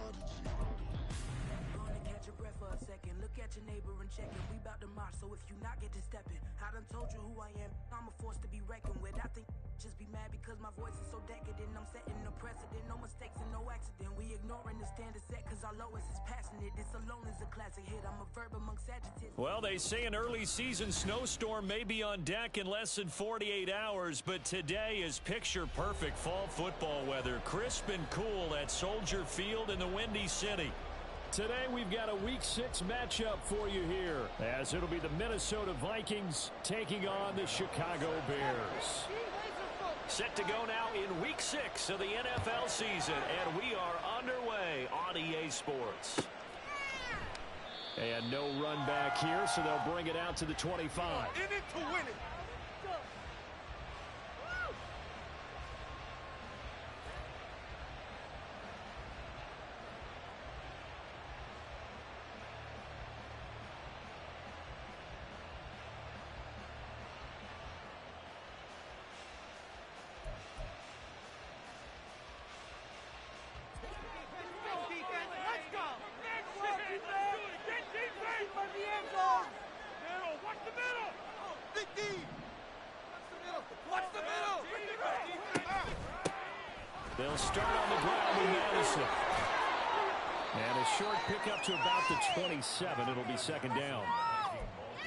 Gonna catch your breath for a second. Look at your neighbor and check it. We bout to march, so if you not get to stepping, I done told you who I am. I'm a force to be reckoned with. I think just be mad because my voice is so decadent. I'm setting a precedent. No mistakes and no accident. We ignoring the standard set because our lowest is passing it. This alone is a classic hit. I'm a verb amongst adjectives. Well, they say an early season snowstorm may be on deck in less than 48 hours, but today is picture-perfect fall football weather. Crisp and cool at Soldier Field in the Windy City. Today we've got a Week 6 matchup for you here, as it'll be the Minnesota Vikings taking on the Chicago Bears. Set to go now in Week 6 of the NFL season, and we are underway on EA Sports. And no run back here, so they'll bring it out to the 25. In it to win it. They'll start on the ground with Madison. And a short pickup to about the 27. It'll be second down.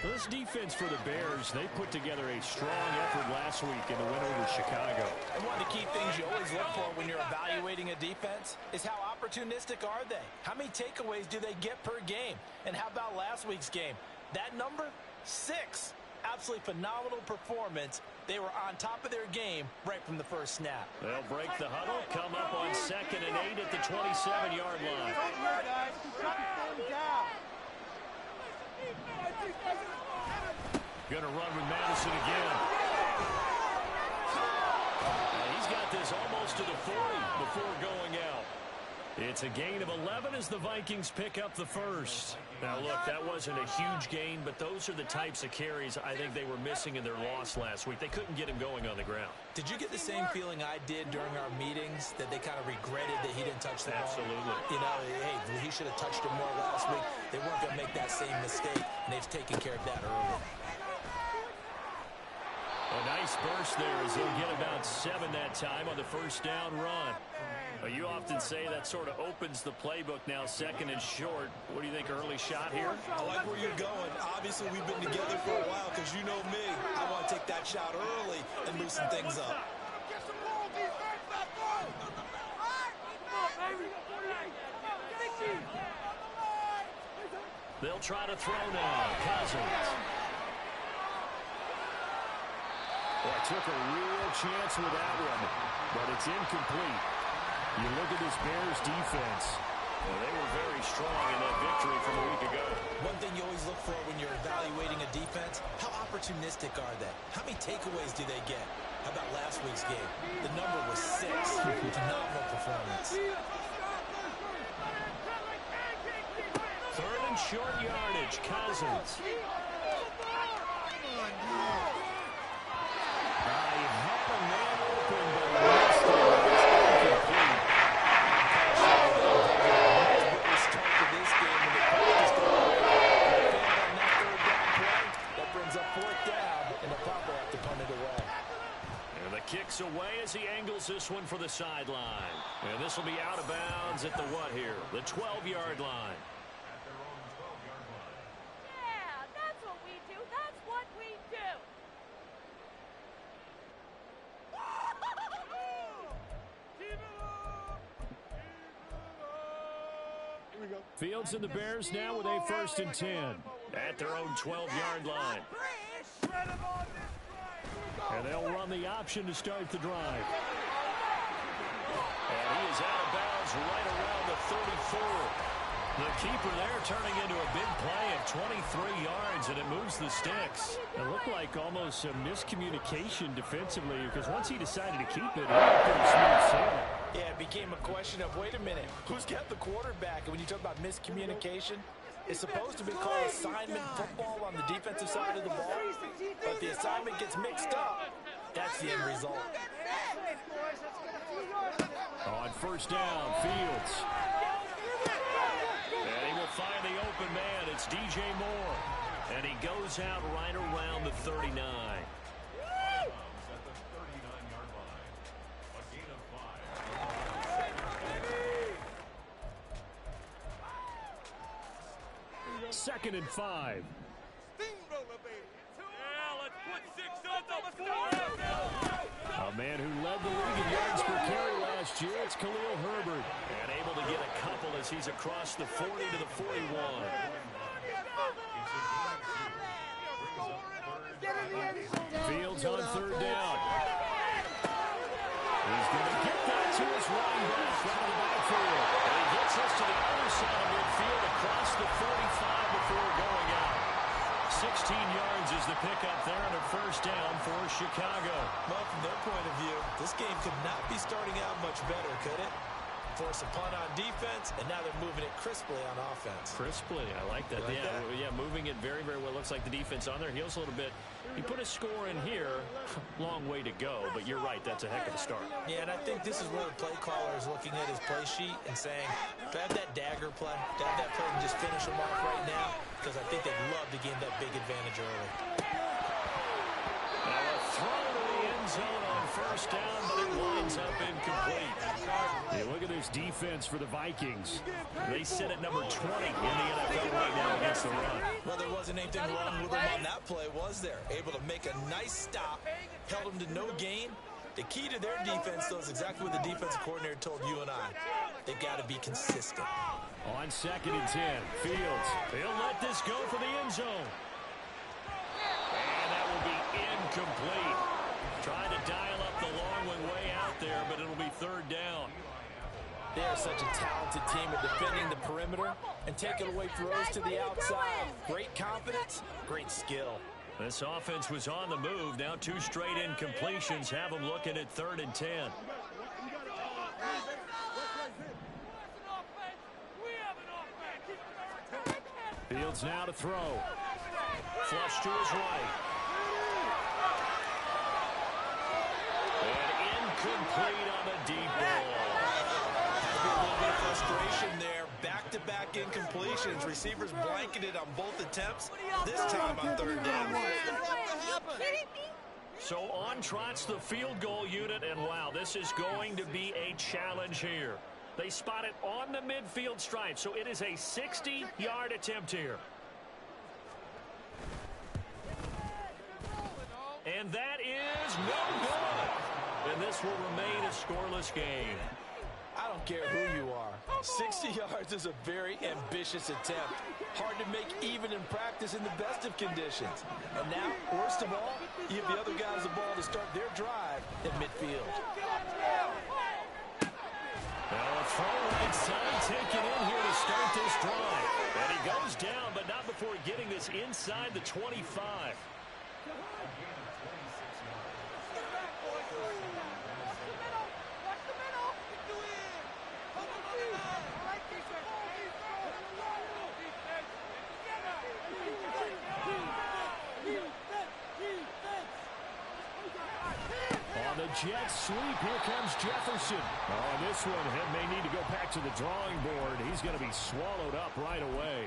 This defense for the Bears, they put together a strong effort last week in the win over Chicago. And one of the key things you always look for when you're evaluating a defense is how opportunistic are they? How many takeaways do they get per game? And how about last week's game? That number, 6. Absolutely phenomenal performance. They were on top of their game right from the first snap. They'll break the huddle, come up on 2nd and 8 at the 27-yard line. Going to run with Madison again. And he's got this almost to the 40 before going out. It's a gain of 11 as the Vikings pick up the first. Now, look, that wasn't a huge gain, but those are the types of carries I think they were missing in their loss last week. They couldn't get him going on the ground. Did you get the same feeling I did during our meetings, that they kind of regretted that he didn't touch the ball? Absolutely. You know, hey, he should have touched it more last week. They weren't going to make that same mistake, and they've taken care of that early. A nice burst there as they'll get about 7 that time on the first down run. You often say that sort of opens the playbook now, 2nd and short. What do you think, early shot here? I like where you're going. Obviously, we've been together for a while because you know me. I want to take that shot early and loosen things up. They'll try to throw now. Cousins. Well, took a real chance with that one, but it's incomplete. You look at this Bears defense. Well, they were very strong in that victory from a week ago. One thing you always look for when you're evaluating a defense, how opportunistic are they? How many takeaways do they get? How about last week's game? The number was 6. Phenomenal performance. 3rd and short yardage. Cousins. He had a man open, but missed it. Kicks away as he angles this one for the sideline. And this will be out of bounds at the what here? The 12-yard line. Yeah, that's what we do. That's what we do. Here we go. Fields and the Bears now with a 1st and 10 at their own 12-yard line. And they'll run the option to start the drive. And he is out of bounds right around the 34. The keeper there turning into a big play of 23 yards, and it moves the sticks. It looked like almost a miscommunication defensively, because once he decided to keep it, it was pretty smooth sailing. Yeah, it became a question of, wait a minute, who's got the quarterback? And when you talk about miscommunication, it's supposed to be called assignment football on the defensive side of the ball, but the assignment gets mixed up. That's the end result. On 1st down, Fields. It's DJ Moore. And he goes out right around the 39. Second and 5. A man who led the league in yards per carry last year, it's Khalil Herbert. And able to get a couple as he's across the 40 to the 41. Fields on third down. He's going to get that to his running back out of the backfield. And he gets us to the other side of midfield across the 45 before going out. 16 yards is the pickup there and a first down for Chicago. Well, from their point of view, this game could not be starting out much better, could it? Force a punt on defense, and now they're moving it crisply on offense. Crisply, I like that. Yeah, moving it very, very well. Looks like the defense on their heels a little bit. He put a score in here. Long way to go, but you're right. That's a heck of a start. Yeah, and I think this is where the play caller is looking at his play sheet and saying, to have that dagger play, to have that play and just finish them off right now, because I think they'd love to gain that big advantage early. Now a throw to the end zone on first down, but it winds up incomplete. Hey, look at this defense for the Vikings. They sit at number 20 in the NFL right now against the run. Well, there wasn't anything wrong with them on that play, was there? Able to make a nice stop, held them to no gain. The key to their defense, though, is exactly what the defensive coordinator told you and I. They've got to be consistent. On second and 10, Fields. He'll let this go for the end zone. And that will be incomplete. Trying to dial up the long one way out there, but it'll be third down. They are such a talented team at defending the perimeter and taking away throws to the outside. Great confidence, great skill. This offense was on the move. Now 2 straight incompletions have them looking at third and 10. Fields now to throw. Flush to his right. And incomplete on the deep ball. A little bit of frustration there. Back-to-back incompletions. Receivers blanketed on both attempts. This time on third down. So on trots the field goal unit, and wow, this is going to be a challenge here. They spot it on the midfield stripe, so it is a 60-yard attempt here. And that is no good. And this will remain a scoreless game. I don't care who you are. 60 yards is a very ambitious attempt. Hard to make even in practice in the best of conditions. And now, worst of all, you give the other guys the ball to start their drive at midfield. Now a throw right side taken in here to start this drive. And he goes down, but not before getting this inside the 25. Jet sweep. Here comes Jefferson. Oh, and this one may need to go back to the drawing board. He's going to be swallowed up right away.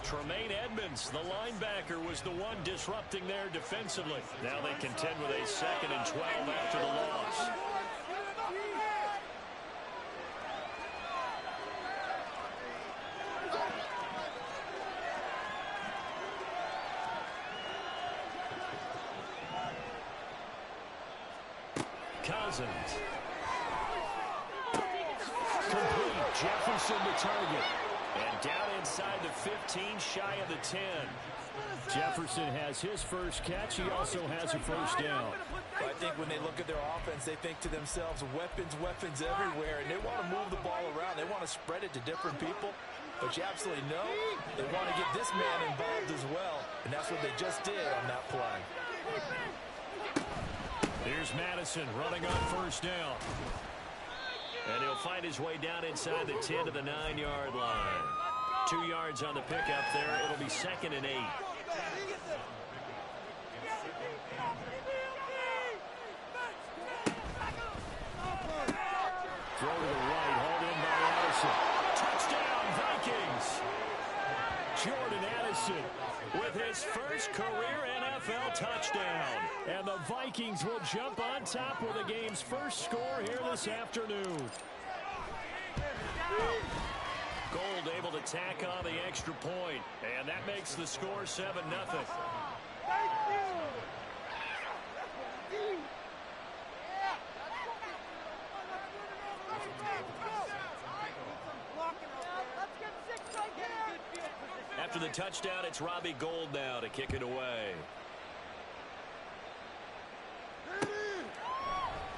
Tremaine Edmonds, the linebacker, was the one disrupting there defensively. Now they contend with a 2nd and 12 after the loss. Cousins. Complete. Jefferson to target. And down inside the 15, shy of the 10. Jefferson has his first catch. He also has a first down. I think when they look at their offense, they think to themselves, weapons, weapons everywhere. And they want to move the ball around. They want to spread it to different people. But you absolutely know they want to get this man involved as well. And that's what they just did on that play. Here's Madison running on first down. And he'll find his way down inside the 10 to the 9-yard line. 2 yards on the pickup there. It'll be 2nd and 8. Throw to the right, hauled in by Addison. Touchdown, Vikings! Jordan Addison a touchdown. And the Vikings will jump on top with the game's first score here this afternoon. Gold able to tack on the extra point, and that makes the score 7-0. After the touchdown, it's Robbie Gould now to kick it away.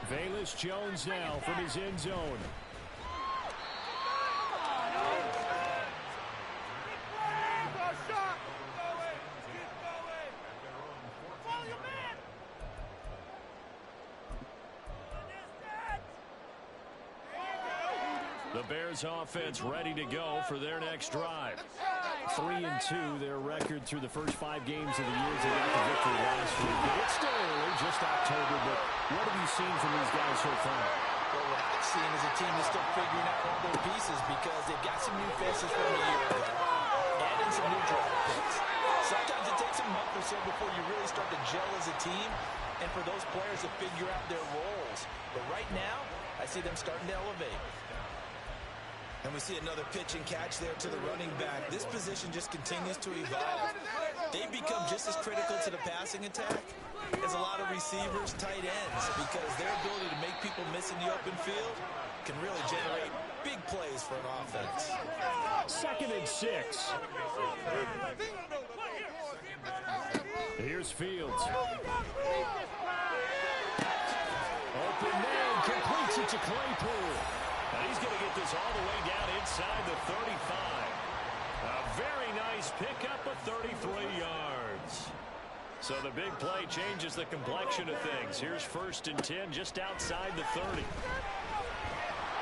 Velus Jones now from his end zone. The Bears offense ready to go for their next drive. 3-2 their record through the first 5 games of the year. They got the victory last week. But it's still early, just October, but what have you seen from these guys so far? Well, what I've seen is a team that's still figuring out all their pieces because they've got some new faces from a year ago and in some new draft picks. Sometimes it takes a month or so before you really start to gel as a team and for those players to figure out their roles. But right now, I see them starting to elevate. And we see another pitch and catch there to the running back. This position just continues to evolve. They become just as critical to the passing attack as a lot of receivers, tight ends, because their ability to make people miss in the open field can really generate big plays for an offense. 2nd and 6. Here's Fields. Open man, completes it to Claypool. And he's going to get this all the way down inside the 35. A very nice pickup of 33 yards. So the big play changes the complexion of things. Here's 1st and 10 just outside the 30.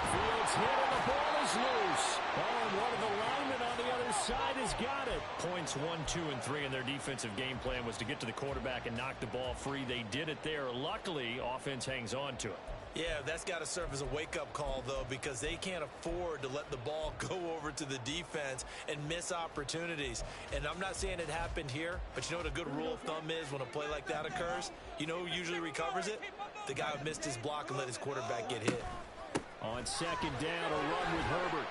Fields hit and the ball is loose. Oh, and one of the linemen on the other side has got it. Points 1, 2, and 3 in their defensive game plan was to get to the quarterback and knock the ball free. They did it there. Luckily, offense hangs on to it. Yeah, that's got to serve as a wake-up call, though, because they can't afford to let the ball go over to the defense and miss opportunities. And I'm not saying it happened here, but you know what a good rule of thumb is when a play like that occurs? You know who usually recovers it? The guy who missed his block and let his quarterback get hit. On 2nd down, a run with Herbert.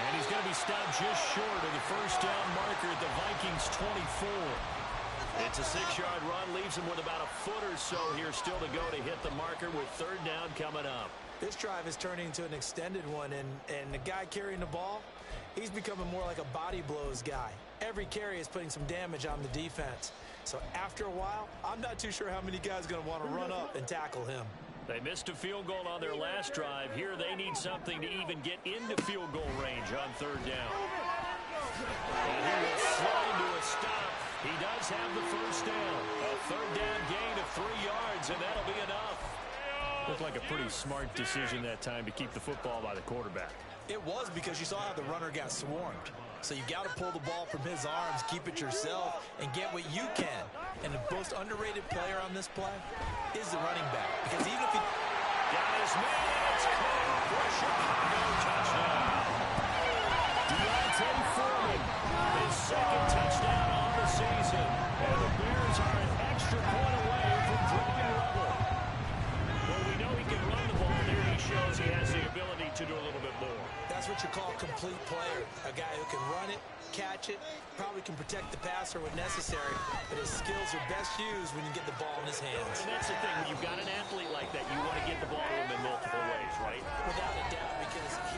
And he's going to be stopped just short of the first down marker at the Vikings' 24. It's a 6-yard run, leaves him with about a foot or so here still to go to hit the marker with 3rd down coming up. This drive is turning into an extended one, and the guy carrying the ball, he's becoming more like a body blows guy. Every carry is putting some damage on the defense. So after a while, I'm not too sure how many guys are going to want to run up and tackle him. They missed a field goal on their last drive. Here they need something to even get into field goal range on 3rd down. And he will slide to a stop. He does have the first down. A 3rd down gain of 3 yards, and that'll be enough. Looked like a pretty smart decision that time to keep the football by the quarterback. It was, because you saw how the runner got swarmed. So you got to pull the ball from his arms, keep it yourself, and get what you can. And the most underrated player on this play is the running back. Because even if he got his man, it's caught for a Chicago touchdown. Deontay Foreman, his 2nd touchdown on the season. And the Bears are an extra point away from drawing level. Well, we know he can run the ball. Here he shows he has the ability to do a little bit more. That's what you call a complete player. A guy who can run it, catch it, probably can protect the passer when necessary, but his skills are best used when you get the ball in his hands. And that's the thing. When you've got an athlete like that, you want to get the ball to him in multiple ways, right? Without a doubt, because he...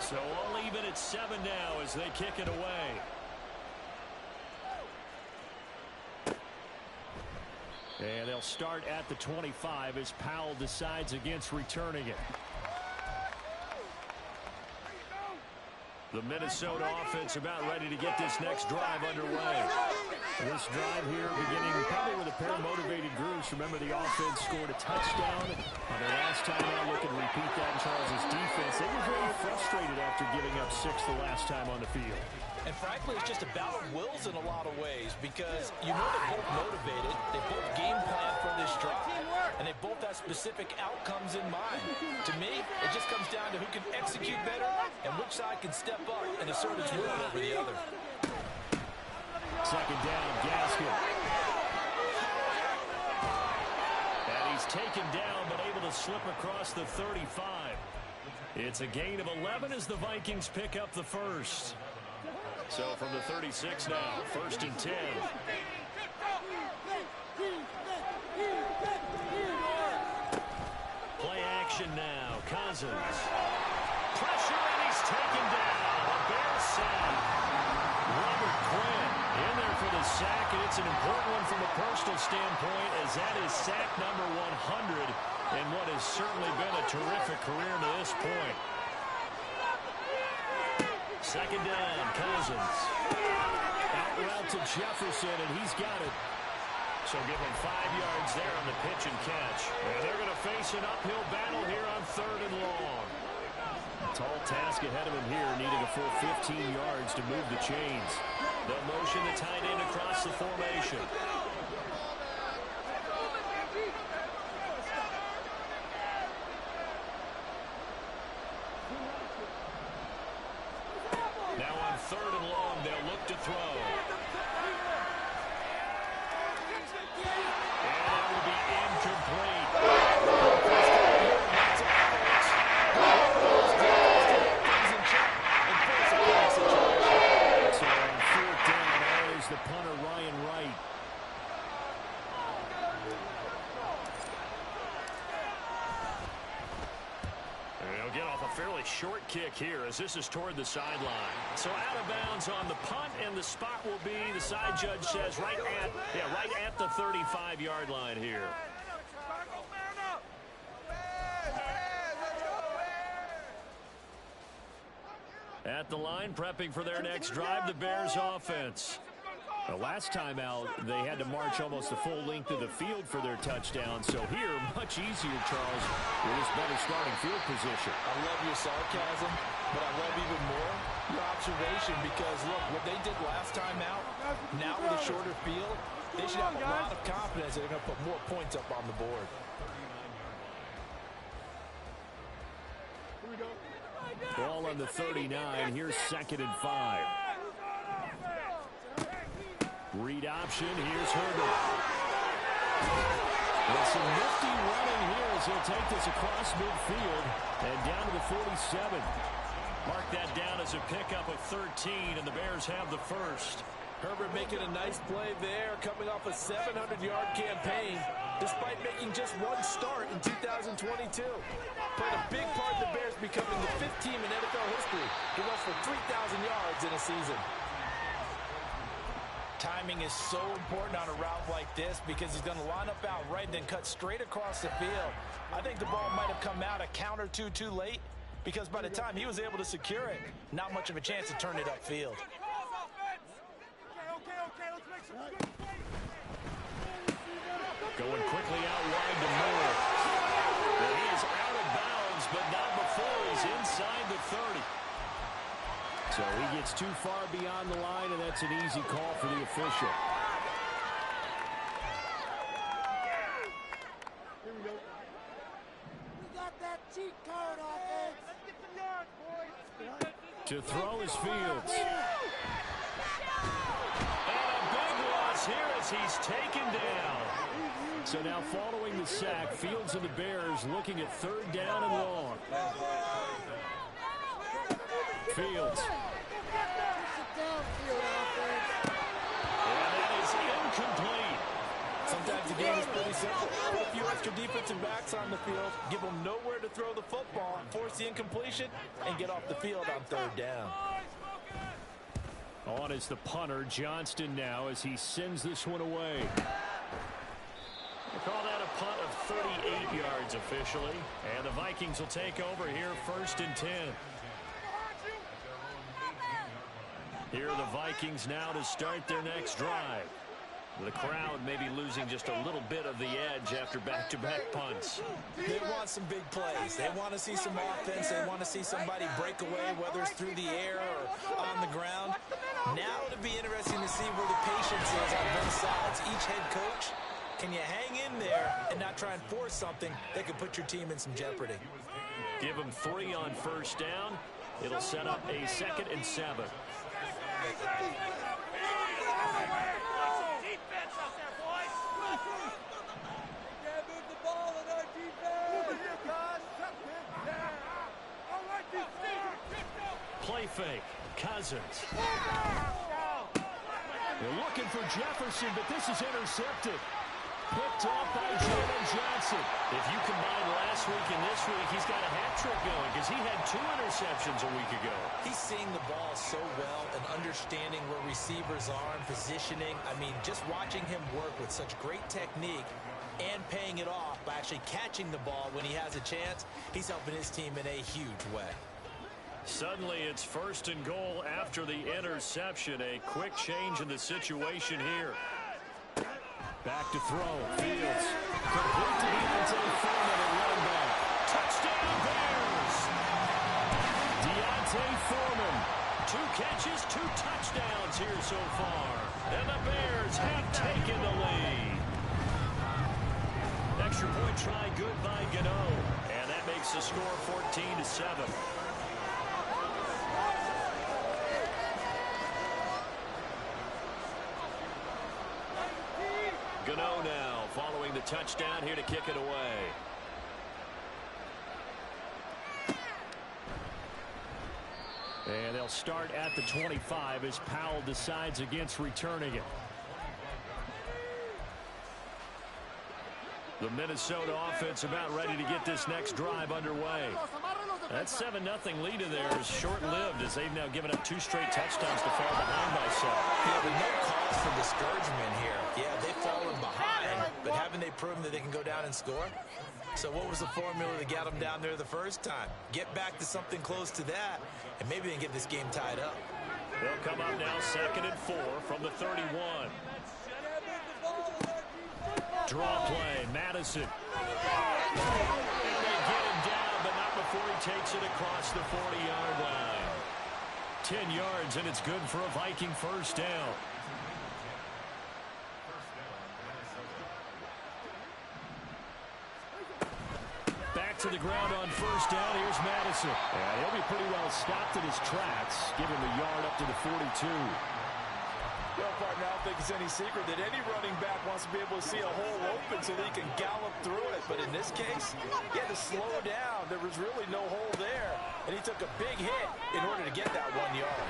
So all even at 7 now as they kick it away. And they'll start at the 25 as Powell decides against returning it. The Minnesota offense about ready to get this next drive underway. This drive here beginning probably with a pair of motivated groups. Remember, the offense scored a touchdown on their last time out. Looking to repeat that in Charles' defense. They were very frustrated after giving up 6 the last time on the field. And frankly, it's just a battle of wills in a lot of ways because you know they're both motivated. They both game plan for this drive, and they both have specific outcomes in mind. To me, it just comes down to who can execute better and which side can step up and assert its will over the other. Second down, Gaskin. And he's taken down but able to slip across the 35. It's a gain of 11 as the Vikings pick up the first. So from the 36 now, 1st and 10. Play action now. Cousins. Pressure, and he's taken down. A Bears sack. Robert Quinn in there for the sack, and it's an important one from a personal standpoint as that is sack number 100 in what has certainly been a terrific career to this point. Second down, Cousins. Out route to Jefferson, and he's got it. So give him 5 yards there on the pitch and catch. And they're going to face an uphill battle here on 3rd and long. Tall task ahead of him here, needing a full 15 yards to move the chains. They'll motion the tight end across the formation. Now on 3rd and long, they'll look to throw. And that will be incomplete. So on 4th down, there's the punter, Ryan Wright. He'll get off a fairly short kick here as this is toward the sideline. So out of bounds on the punt, and the spot will be, the side judge says, right at the 35-yard line here. At the line, prepping for their next drive, the Bears offense. The last time out, they had to march almost the full length of the field for their touchdown. So here, much easier, Charles, with this better starting field position. I love your sarcasm, but I love even more your observation because, look, what they did last time out, now with a shorter field, they should have a lot of confidence that they're going to put more points up on the board. Ball on the 39. Here's 2nd and 5. Read option. Here's Herbert. With some nifty running here as he'll take this across midfield and down to the 47. Mark that down as a pickup of 13, and the Bears have the first. Herbert making a nice play there, coming off a 700-yard campaign, despite making just one start in 2022. Played a big part in the Bears becoming the 5th team in NFL history to rush for 3,000 yards in a season. Timing is so important on a route like this because he's going to line up out right and then cut straight across the field. I think the ball might have come out a count or two too late because by the time he was able to secure it, not much of a chance to turn it upfield. Going quickly out wide to Moore. And he is out of bounds, but not before he's inside the 30. So he gets too far beyond the line, and that's an easy call for the official. Here we go. We got that cheat code offense. Let's get some yards, boys. To throw is Fields. And a big loss here as he's taken down. So now following the sack, Fields and the Bears looking at 3rd down and long. Fields. And that is incomplete. Sometimes the game is pretty simple. Put a few extra defensive backs on the field, give them nowhere to throw the football, force the incompletion, and get off the field on 3rd down. On is the punter, Johnston now, as he sends this one away. They call that a punt of 38 yards officially. And the Vikings will take over here 1st and 10. Here are the Vikings now to start their next drive. The crowd maybe losing just a little bit of the edge after back-to-back punts. They want some big plays. They want to see some offense. They want to see somebody break away, whether it's through the air or on the ground. Now it'll be interesting to see where the patience is on both sides. Each head coach, can you hang in there and not try and force something that could put your team in some jeopardy? Give them 3 on first down. It'll set up a 2nd and 7. Play fake. Cousins. They're looking for Jefferson, but this is intercepted. Picked off by Jalen Johnson. If you combine last week and this week, he's got a hat trick going because he had 2 interceptions a week ago. He's seeing the ball so well and understanding where receivers are and positioning. I mean, just watching him work with such great technique and paying it off by actually catching the ball when he has a chance, he's helping his team in a huge way. Suddenly, it's 1st and goal after the interception. A quick change in the situation here. Back to throw. Fields. Complete to Deontay Foreman at running back. Touchdown, Bears! Deontay Foreman. 2 catches, 2 touchdowns here so far. And the Bears have taken the lead. Extra point try good by Gano. And that makes the score 14-7. Gano now following the touchdown here to kick it away. And they'll start at the 25 as Powell decides against returning it. The Minnesota offense about ready to get this next drive underway. That 7-0 lead in there is short-lived as they've now given up 2 straight touchdowns to fall behind by 7. Yeah, but no cause for discouragement here. Yeah, they've fallen behind, but haven't they proven that they can go down and score? So what was the formula to get them down there the first time? Get back to something close to that, and maybe they can get this game tied up. They'll come up now 2nd and 4 from the 31. Draw play, Madison. And they get him down, but not before he takes it across the 40-yard line. 10 yards, and it's good for a Viking first down. Back to the ground on first down. Here's Madison. And he'll be pretty well stopped in his tracks. Give him a yard up to the 42. Well, partner, I don't think it's any secret that any running back wants to be able to see a hole open so that he can gallop through it. But in this case, he had to slow down. There was really no hole there. And he took a big hit in order to get that 1 yard.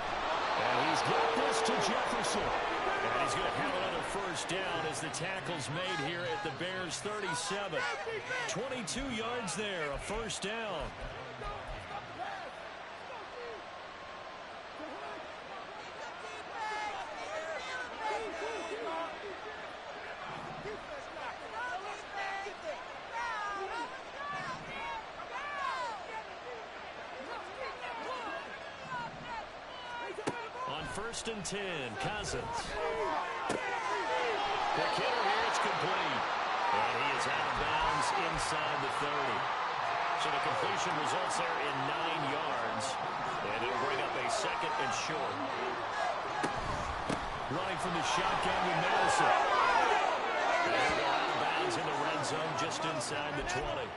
And he's got this to Jefferson. And he's going to have another first down as the tackle's made here at the Bears' 37. 22 yards there, a first down. On 1st and 10, Cousins. The killer here, it's complete. And he is out of bounds inside the 30. So the completion results there in 9 yards. And it'll bring up a 2nd and short. Running from the shotgun with Madison. And he'll go out of bounds in the red zone just inside the 20.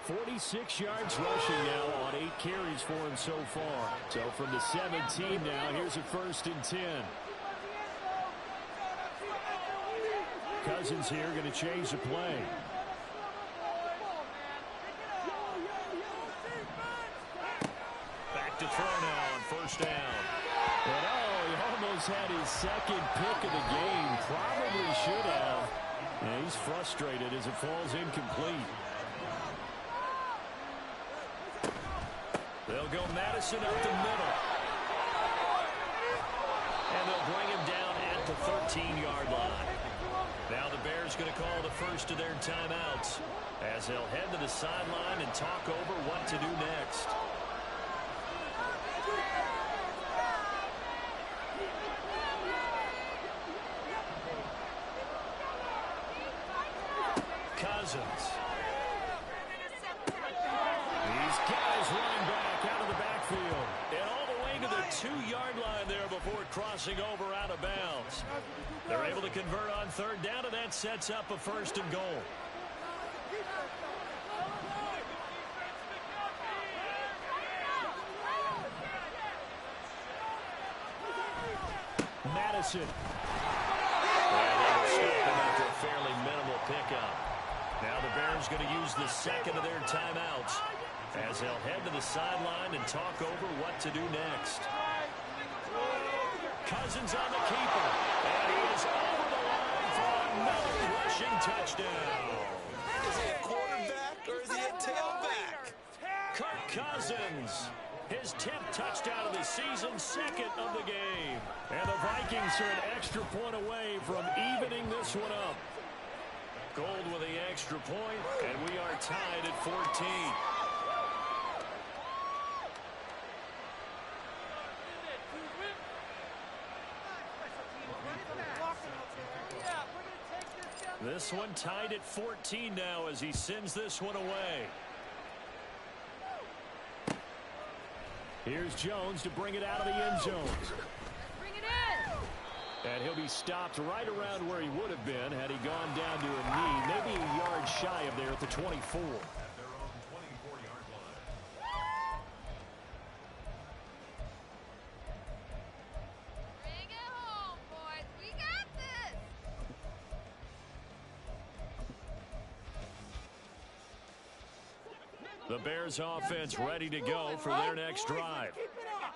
46 yards rushing now on 8 carries for him so far. So from the 17 now, here's a 1st and 10. Cousins here going to change the play. Back to throw now on first down. And he almost had his 2nd pick of the game. Probably should have. And he's frustrated as it falls incomplete. They'll go Madison up the middle. And they'll bring him down at the 13-yard line. Now the Bears going to call the first of their timeouts as they'll head to the sideline and talk over what to do next. Cousins. These guys running back out of the backfield. And all the way to the 2-yard line there before crossing over out of bounds. They're able to convert on third down, and that sets up a 1st and goal. Madison. And they will stop him after a fairly minimal pickup. Now the Bears going to use the second of their timeouts as they'll head to the sideline and talk over what to do next. Cousins on the keeper, and he is over the line for another rushing touchdown. Is he a quarterback or is he a tailback? Kirk Cousins, his 10th touchdown of the season, 2nd of the game. And the Vikings are an extra point away from evening this one up. Gold with the extra point, and we are tied at 14. This one tied at 14 now as he sends this one away. Here's Jones to bring it out of the end zone. Bring it in. And he'll be stopped right around where he would have been had he gone down to a knee, maybe a yard shy of there at the 24. Bring it home, boys. We got this. The Bears offense ready to go for their next drive.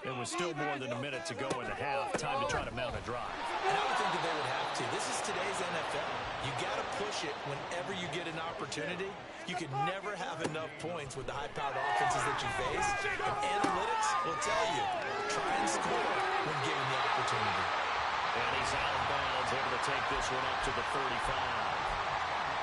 It was still more than a minute to go in the half. Time to try to mount a drive. And I would think that they would have to. This is today's NFL. You got to push it whenever you get an opportunity. You could never have enough points with the high-powered offenses that you face. And analytics will tell you, try and score when given the opportunity. And he's out of bounds, able to take this one up to the 35.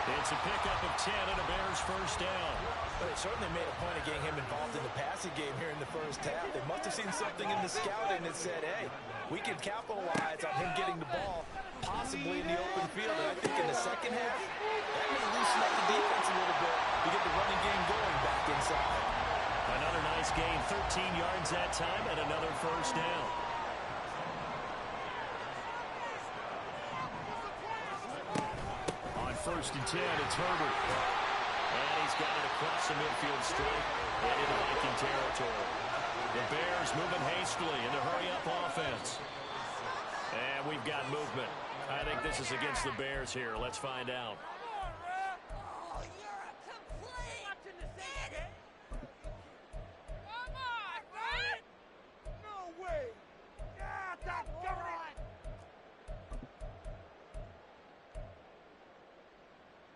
It's a pickup of 10 and a Bears 1st down. But they certainly made a point of getting him involved in the passing game here in the first half. They must have seen something in the scouting that said, hey, we can capitalize on him getting the ball possibly in the open field. And I think in the second half, that may loosen up the defense a little bit to get the running game going back inside. Another nice gain, 13 yards that time, and another 1st down. On 1st and 10, it's Herbert. And he's got it across the midfield straight and into Viking territory. The Bears moving hastily into hurry-up offense. And we've got movement. I think this is against the Bears here. Let's find out. Oh, you're a complete idiot! Come on, right? No way! Yeah, that's going!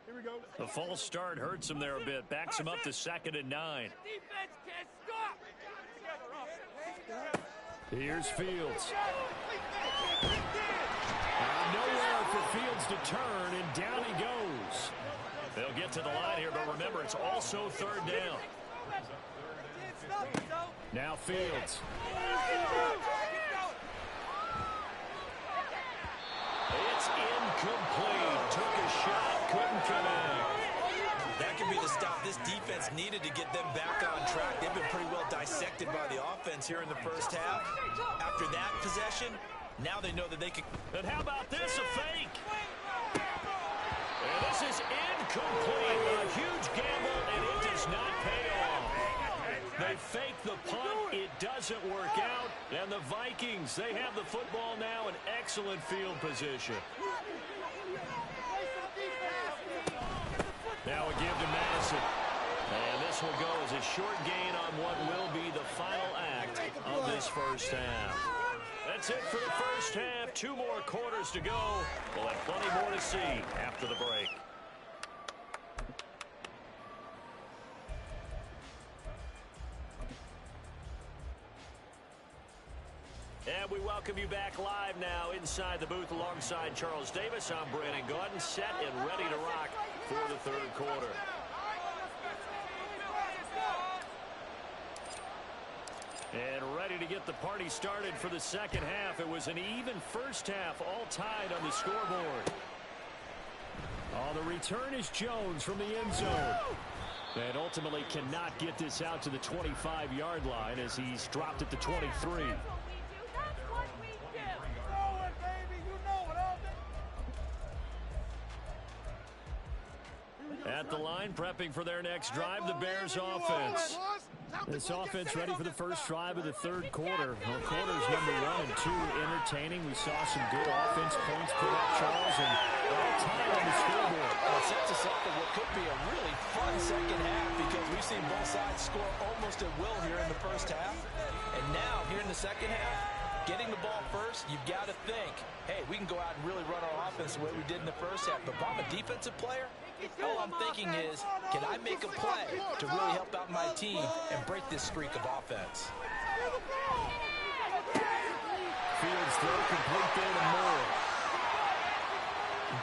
Here we go. The false start hurts him there a bit. Backs him up to 2nd and 9. Defense can't stop! Here's Fields. Nowhere for Fields to turn, and down he goes. They'll get to the line here, but remember, it's also 3rd down. Now Fields. It's incomplete. Took a shot, couldn't connect. That could be the stop this defense needed to get them back on track. They've been pretty well dissected by the offense here in the first half. After that possession, now they know that they can. And how about this, a fake? And this is incomplete. A huge gamble, and it does not pay off. They fake the punt. It doesn't work out. And the Vikings, they have the football now in excellent field position. Now a give to Madison. And this will go as a short gain on what will be the final act of this first half. That's it for the first half. 2 more quarters to go. We'll have plenty more to see after the break. And we welcome you back live now inside the booth alongside Charles Davis. I'm Brandon Gaudin, set and ready to rock for the 3rd quarter. And ready to get the party started for the 2nd half. It was an even first half, all tied on the scoreboard. On the return is Jones from the end zone. And ultimately cannot get this out to the 25-yard line as he's dropped at the 23. At the line, prepping for their next drive, the Bears offense. This offense ready for the first drive of the third quarter. Well, quarters number 1 and 2 entertaining. We saw some good offense points put up, Charles, and all tied on the scoreboard. Well, it sets us up for what could be a really fun second half because we've seen both sides score almost at will here in the first half. And now, here in the second half, getting the ball first, you've got to think, hey, we can go out and really run our offense the way we did in the first half. But if I'm a defensive player, all I'm thinking is, can I make a play to really help out my team and break this streak of offense? Fields throw complete there to Moore.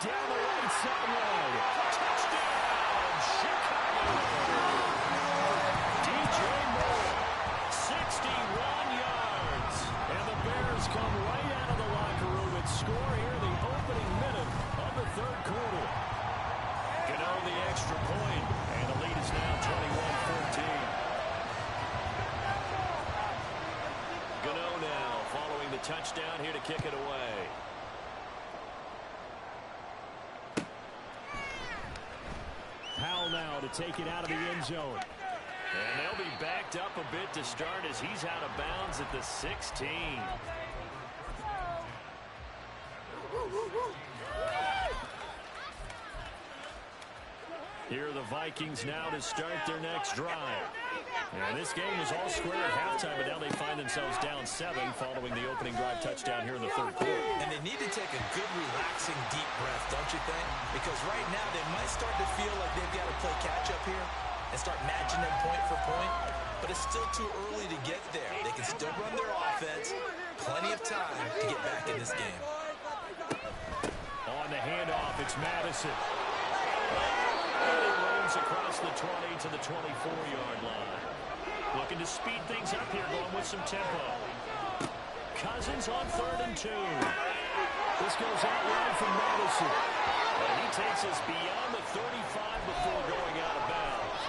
Down the right sideline. Touchdown, Chicago. DJ Moore, 61 yards. And the Bears come right out of the locker room and score here in the opening minute of the third quarter. Gano the extra point, and the lead is now 21-14. Gano now following the touchdown here to kick it away. Powell now to take it out of the end zone. And they'll be backed up a bit to start as he's out of bounds at the 16. Here are the Vikings now to start their next drive. And this game was all square at halftime, but now they find themselves down 7 following the opening drive touchdown here in the third quarter. And they need to take a good, relaxing, deep breath, don't you think? Because right now they might start to feel like they've got to play catch-up here and start matching them point for point. But it's still too early to get there. They can still run their offense. Plenty of time to get back in this game. On the handoff, it's Madison. And he roams across the 20 to the 24-yard line. Looking to speed things up here, going with some tempo. Cousins on 3rd and 2. This goes out wide from Madison. And he takes us beyond the 35 before going out of bounds.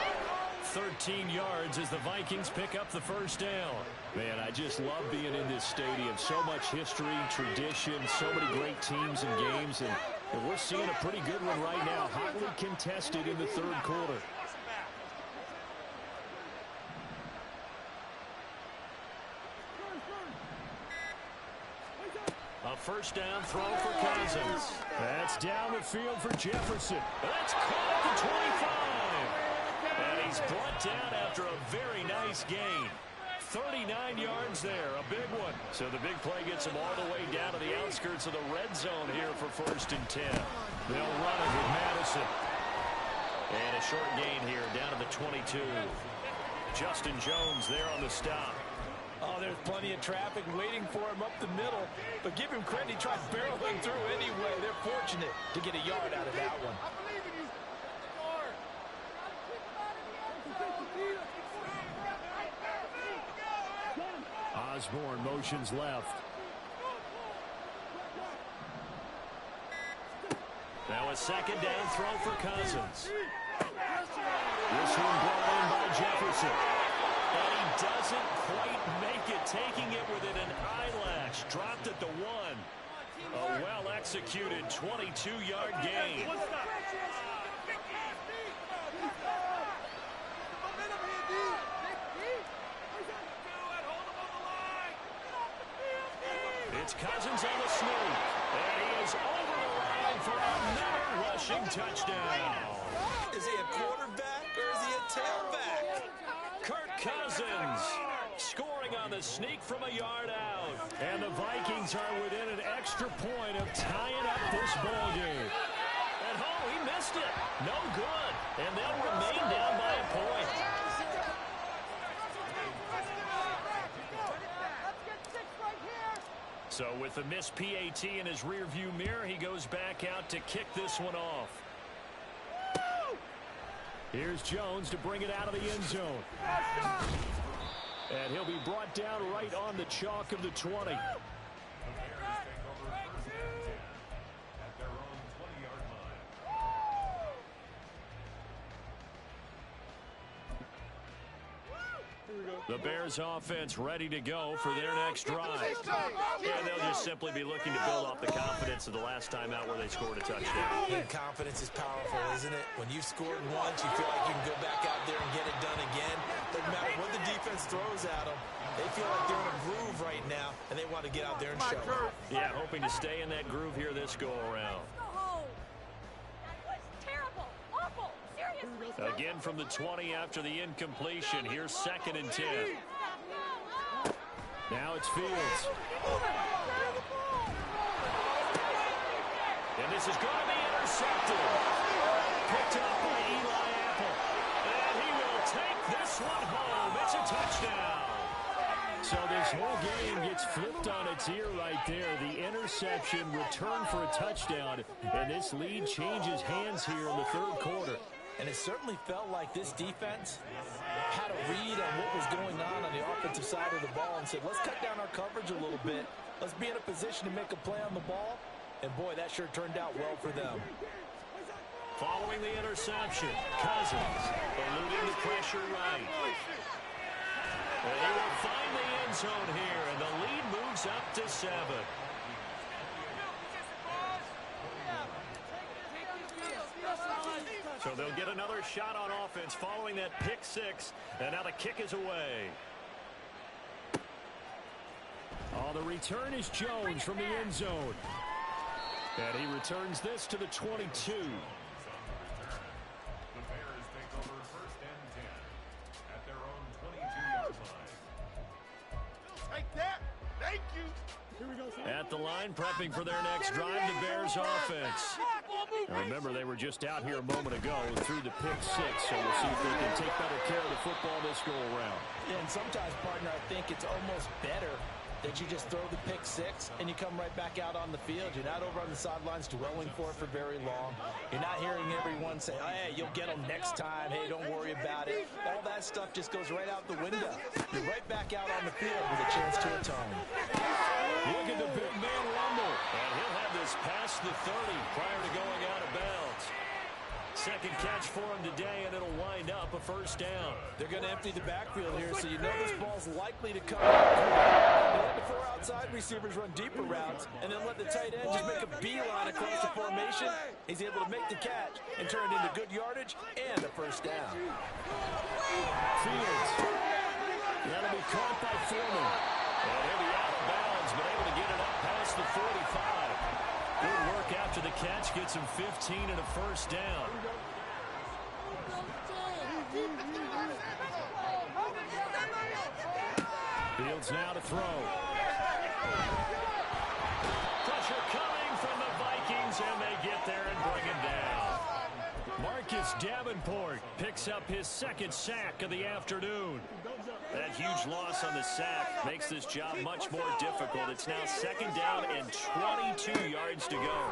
13 yards as the Vikings pick up the first down. Man, I just love being in this stadium. So much history, tradition, so many great teams and games, and we're seeing a pretty good one right now, hotly contested in the third quarter. A first down throw for Cousins. That's down the field for Jefferson. That's caught at the 25. And he's brought down after a very nice gain. 39 yards there, a big one. So the big play gets him all the way down to the outskirts of the red zone here for 1st and 10. They'll run it with Madison. And a short gain here down to the 22. Justin Jones there on the stop. Oh, there's plenty of traffic waiting for him up the middle. But give him credit, he tried barreling through anyway. They're fortunate to get a yard out of that one. Osborne motions left. Now a second down throw for Cousins. This one brought in by Jefferson. And he doesn't quite make it, taking it within an eyelash. Dropped at the 1. A well-executed 22-yard gain. It's Cousins on the sneak. And he is over the line for another rushing touchdown. Is he a quarterback or is he a tailback? Kirk Cousins scoring on the sneak from a yard out. And the Vikings are within an extra point of tying up this ball game. And oh, he missed it. No good. And they'll remain down by a point. So with the missed PAT in his rearview mirror, he goes back out to kick this one off. Here's Jones to bring it out of the end zone. And he'll be brought down right on the chalk of the 20. The Bears offense ready to go for their next drive. And they'll just simply be looking to build off the confidence confidence of the last time out where they scored a touchdown. And confidence is powerful, isn't it? When you've scored once, you feel like you can go back out there and get it done again. Doesn't matter what the defense throws at them. They feel like they're in a groove right now, and they want to get out there and show it. Yeah, hoping to stay in that groove here this go-around. Again from the 20 after the incompletion. Here's 2nd and 10. Now it's Fields. And this is going to be intercepted. Picked up by Eli Apple. And he will take this one home. It's a touchdown. So this whole game gets flipped on its ear right there. The interception, return for a touchdown, and this lead changes hands here in the 3rd quarter. And it certainly felt like this defense had a read on what was going on the offensive side of the ball and said, let's cut down our coverage a little bit. Let's be in a position to make a play on the ball. And, boy, that sure turned out well for them. Following the interception, Cousins eluding the pressure right. And he will find the end zone here, and the lead moves up to 7. So they'll get another shot on offense following that pick 6, and now the kick is away. Oh, the return is Jones from the end zone. And he returns this to the 22. The Bears take over 1st and 10 at their own 22-yard line. Take that. Thank you. At the line, prepping for their next drive, the Bears offense. Now remember, they were just out here a moment ago through the pick 6, so we'll see if they can take better care of the football this go-around. Yeah, and sometimes, partner, I think it's almost better that you just throw the pick 6 and you come right back out on the field. You're not over on the sidelines dwelling for it for very long. You're not hearing everyone say, oh, hey, you'll get them next time. Hey, don't worry about it. All that stuff just goes right out the window. You're right back out on the field with a chance to atone. Look at the big man rumble. And he'll have this past the 30 prior to going out of bounds. Second catch for him today, and it'll wind up a 1st down. They're going to empty the backfield here, so you know this ball's likely to come out. They let the 4 outside receivers run deeper routes, and then let the tight end just make a beeline across the formation. He's able to make the catch and turn it into good yardage and a 1st down. Fields. That'll be caught by Foreman. And he'll be out of bounds, but able to get it up past the 45. Good work after the catch, gets him 15 and a 1st down. Fields now to throw. Pressure coming from the Vikings, and they get there and bring him down. Marcus Davenport picks up his 2nd sack of the afternoon. That huge loss on the sack makes this job much more difficult. It's now 2nd down and 22 yards to go.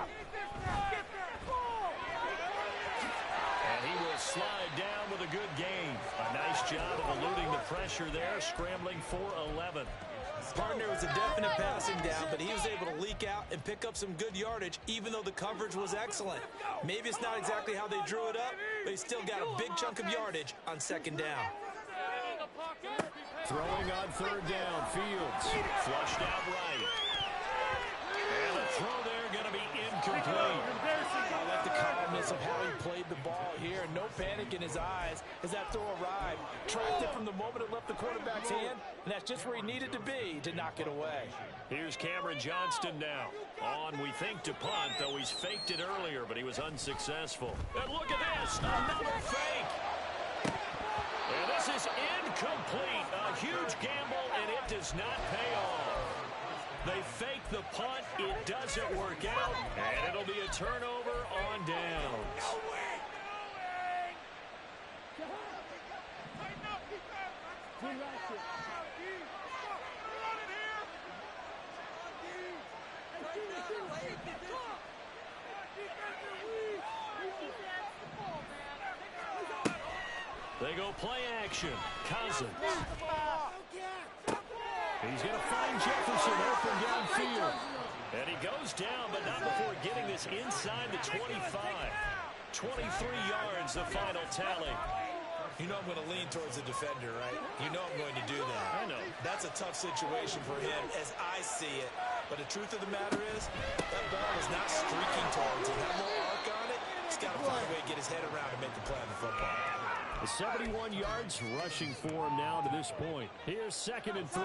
And he will slide down with a good gain. A nice job of eluding the pressure there, scrambling for 11. Partner was a definite passing down, but he was able to leak out and pick up some good yardage, even though the coverage was excellent. Maybe it's not exactly how they drew it up, but he still got a big chunk of yardage on 2nd down. Throwing on 3rd down, Fields. Flushed out right. And the throw there going to be incomplete. I like the calmness of how he played the ball here. No panic in his eyes as that throw arrived. Tracked it from the moment it left the quarterback's hand, and that's just where he needed to be to knock it away. Here's Cameron Johnston now. On, we think, to punt, though he's faked it earlier, but he was unsuccessful. And look at this, another fake. And this is incomplete. A huge gamble, and it does not pay off. They fake the punt. It doesn't work out, and it'll be a turnover on downs. They go play action. Cousins. He's going to find Jefferson open downfield. And he goes down, but not before getting this inside the 25. 23 yards, the final tally. You know I'm going to lean towards the defender, right? You know I'm going to do that. I know. That's a tough situation for him as I see it. But the truth of the matter is, that ball was not 71 yards rushing for him now to this point. Here's 2nd and 3.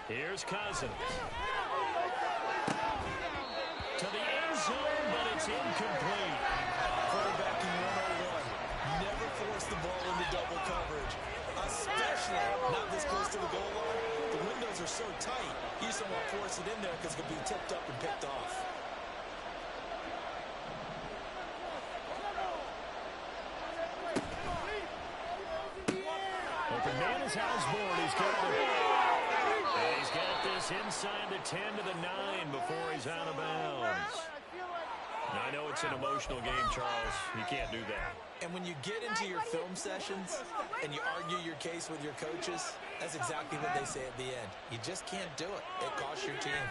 Here's Cousins. To the end zone, but it's incomplete. Quarterbacking 101. Never force the ball into double coverage, especially not this close to the goal line. The windows are so tight, you just don't want to force it in there because it could be tipped up and picked off. Open man is Osborne. He's got it. And he's got this inside the 10 to the 9 before he's out of bounds. And I know it's an emotional game, Charles. You can't do that. And when you get into your film sessions and you argue your case with your coaches, that's exactly what they say at the end. You just can't do it. It costs your team.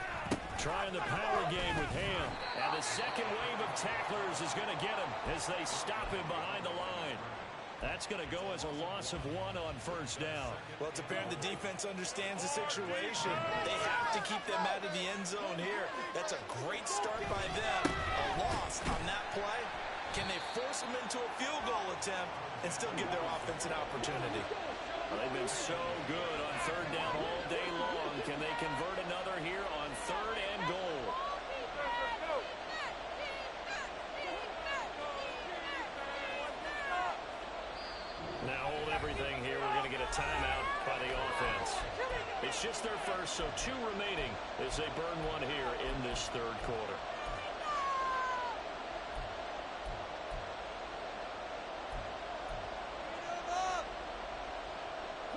Trying the power game with Ham. And the second wave of tacklers is going to get him as they stop him behind the line. That's going to go as a loss of 1 on first down. Well, it's apparent the defense understands the situation. They have to keep them out of the end zone here. That's a great start by them. A loss on that play. Can they force them into a field goal attempt and still give their offense an opportunity? Well, they've been so good on third down all day long. Can they convert another here on 3rd and goal? Now hold everything here. We're going to get a timeout by the offense. It's just their first, so 2 remaining as they burn 1 here in this 3rd quarter.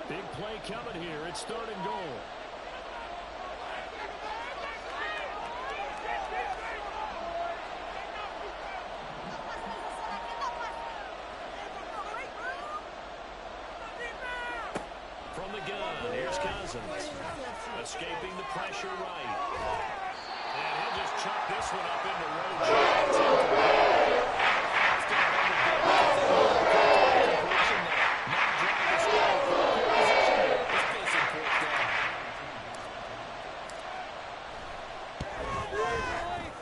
Big play coming here. It's 3rd and goal. From the gun, here's Cousins. Escaping the pressure right. And he'll just chuck this one up into road.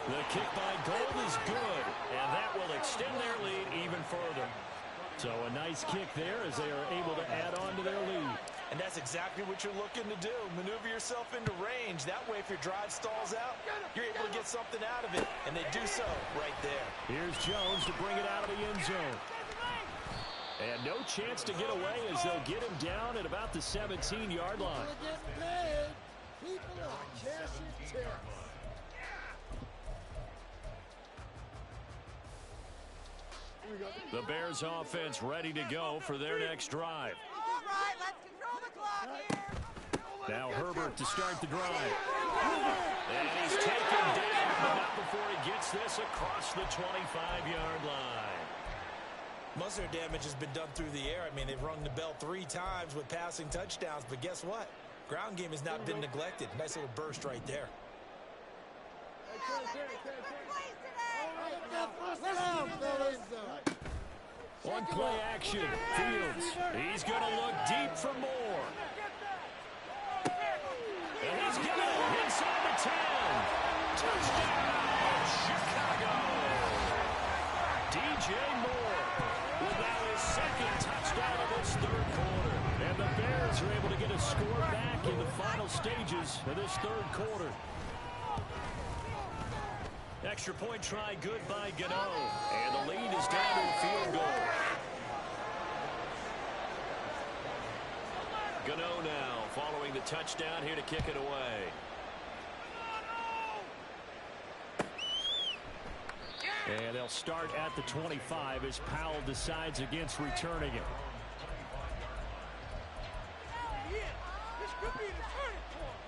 The kick by Gold is good, and that will extend their lead even further. So a nice kick there as they are able to add on to their lead. And that's exactly what you're looking to do. Maneuver yourself into range. That way, if your drive stalls out, you're able to get something out of it. And they do so right there. Here's Jones to bring it out of the end zone. And no chance to get away as they'll get him down at about the 17-yard line. People are cashing checks. The Bears offense ready to go for their next drive. All right, let's control the clock here. Now Herbert to start the drive. And he's taken down, but not before he gets this across the 25-yard line. Most of their damage has been done through the air. I mean, they've rung the bell 3 times with passing touchdowns, but guess what? Ground game has not been neglected. Nice little burst right there. On play action, Fields. He's going to look deep for more. And he's got it inside the 10. Touchdown, Chicago. DJ Moore with now his 2nd touchdown of this 3rd quarter. And the Bears are able to get a score back in the final stages of this 3rd quarter. Extra point try good by Gano. And the lead is down to a field goal. Gano now following the touchdown here to kick it away. And they'll start at the 25 as Powell decides against returning it. This could be the turning point.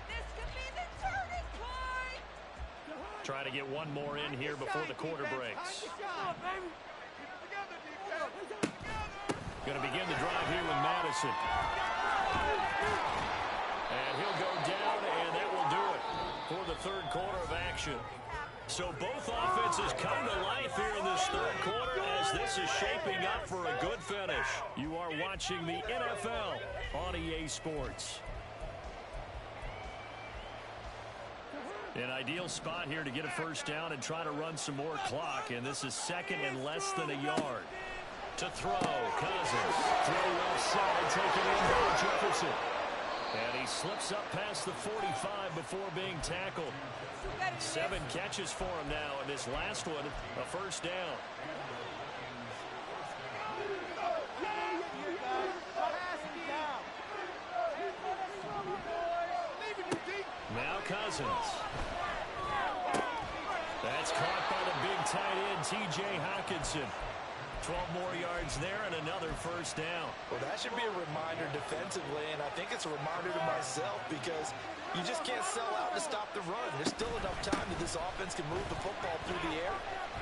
This could be the turning point. Try to get one more in here before the quarter breaks. Going to begin the drive here with Madison. And he'll go down, and that will do it for the 3rd quarter of action. So both offenses come to life here in this 3rd quarter as this is shaping up for a good finish. You are watching the NFL on EA Sports. An ideal spot here to get a first down and try to run some more clock, and this is second and less than a yard. To throw, Cousins. Throw left side, taken in by Jefferson. And he slips up past the 45 before being tackled. 7 catches for him now, and this last one, a first down. Now Cousins. That's caught by the big tight end, T.J. Hockenson. 12 more yards there and another first down. Well, that should be a reminder defensively, and I think it's a reminder to myself because you just can't sell out to stop the run. There's still enough time that this offense can move the football through the air,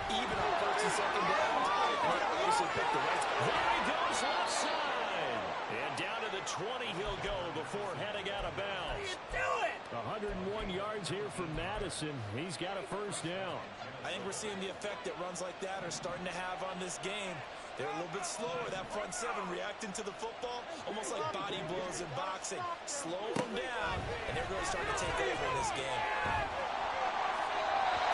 even on first and second down. And they obviously picked the right spot. There he goes left side. And down to the 20 he'll go before heading out of bounds. 101 yards here for Madison. He's got a first down. I think we're seeing the effect that runs like that are starting to have on this game. They're a little bit slower. That front 7 reacting to the football, almost like body blows in boxing. Slow them down, and they're really starting to take over in this game.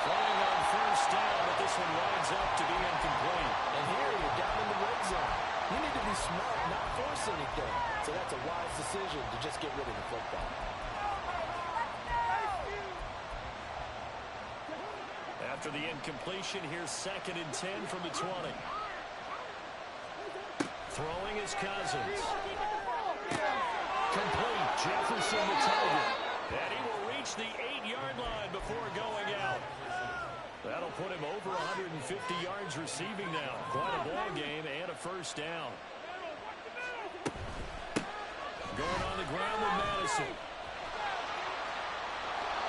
Throwing on first down, but this one winds up to be incomplete. And here you're down in the red zone. You need to be smart, not force anything. So that's a wise decision to just get rid of the football. After the incompletion, here's 2nd and 10 from the 20. Throwing is Cousins. Complete. Jefferson the target. And he will reach the 8-yard line before going out. That'll put him over 150 yards receiving now. Quite a ball game and a first down. Going on the ground with Madison.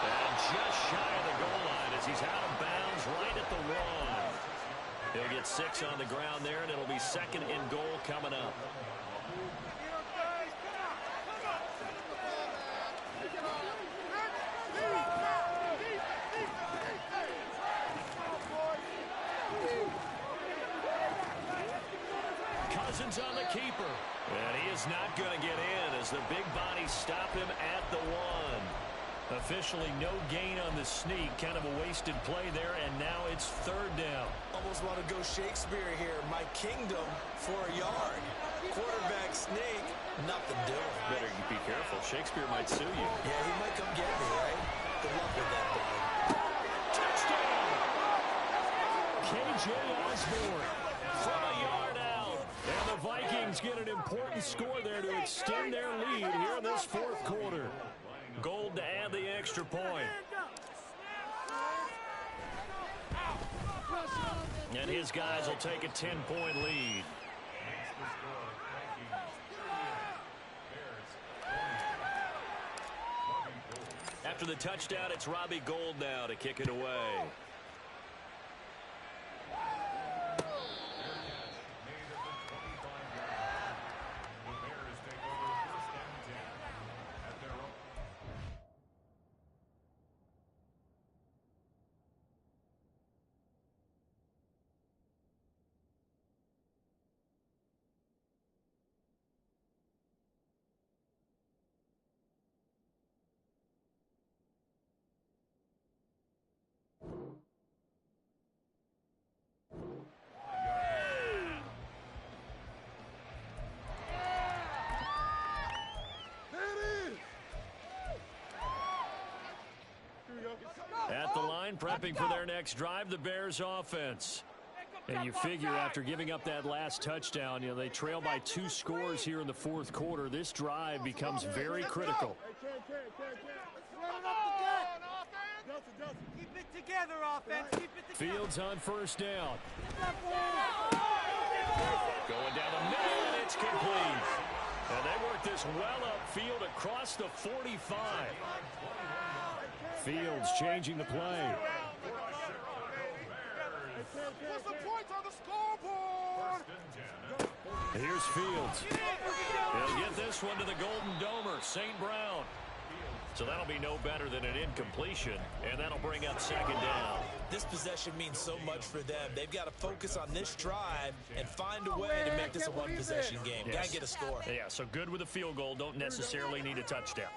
And just shy of the goal line as he's out of bounds right at the 1. He'll get 6 on the ground there, and it'll be 2nd and goal coming up. Cousins on the keeper. And he is not going to get in as the big bodies stop him at the 1. Officially no gain on the sneak. Kind of a wasted play there, and now it's 3rd down. Almost want to go Shakespeare here. My kingdom for a yard. Quarterback sneak, nothing doing. Better be careful. Shakespeare might sue you. Yeah, he might come get me, right? Good luck with that, buddy. Touchdown! K.J. Osborne from a yard out. And the Vikings get an important score there to extend their lead here in this 4th quarter. Gold to add the extra point. And his guys will take a 10-point lead. After the touchdown, it's Robbie Gould now to kick it away. At the line, prepping for their next drive, the Bears offense. And you figure after giving up that last touchdown, they trail by 2 scores here in the 4th quarter. This drive becomes very critical. Keep it together, offense. Keep it together. Fields on first down. Going down the middle, and it's complete. And they work this well upfield across the 45. Fields changing the play. What's the points on the scoreboard? Here's Fields. He'll get this one to the Golden Domer, St. Brown. So that'll be no better than an incompletion, and that'll bring up 2nd down. This possession means so much for them. They've got to focus on this drive and find a way to make this a one-possession game. Yes. Got to get a score. Yeah, so good with a field goal. Don't necessarily need a touchdown.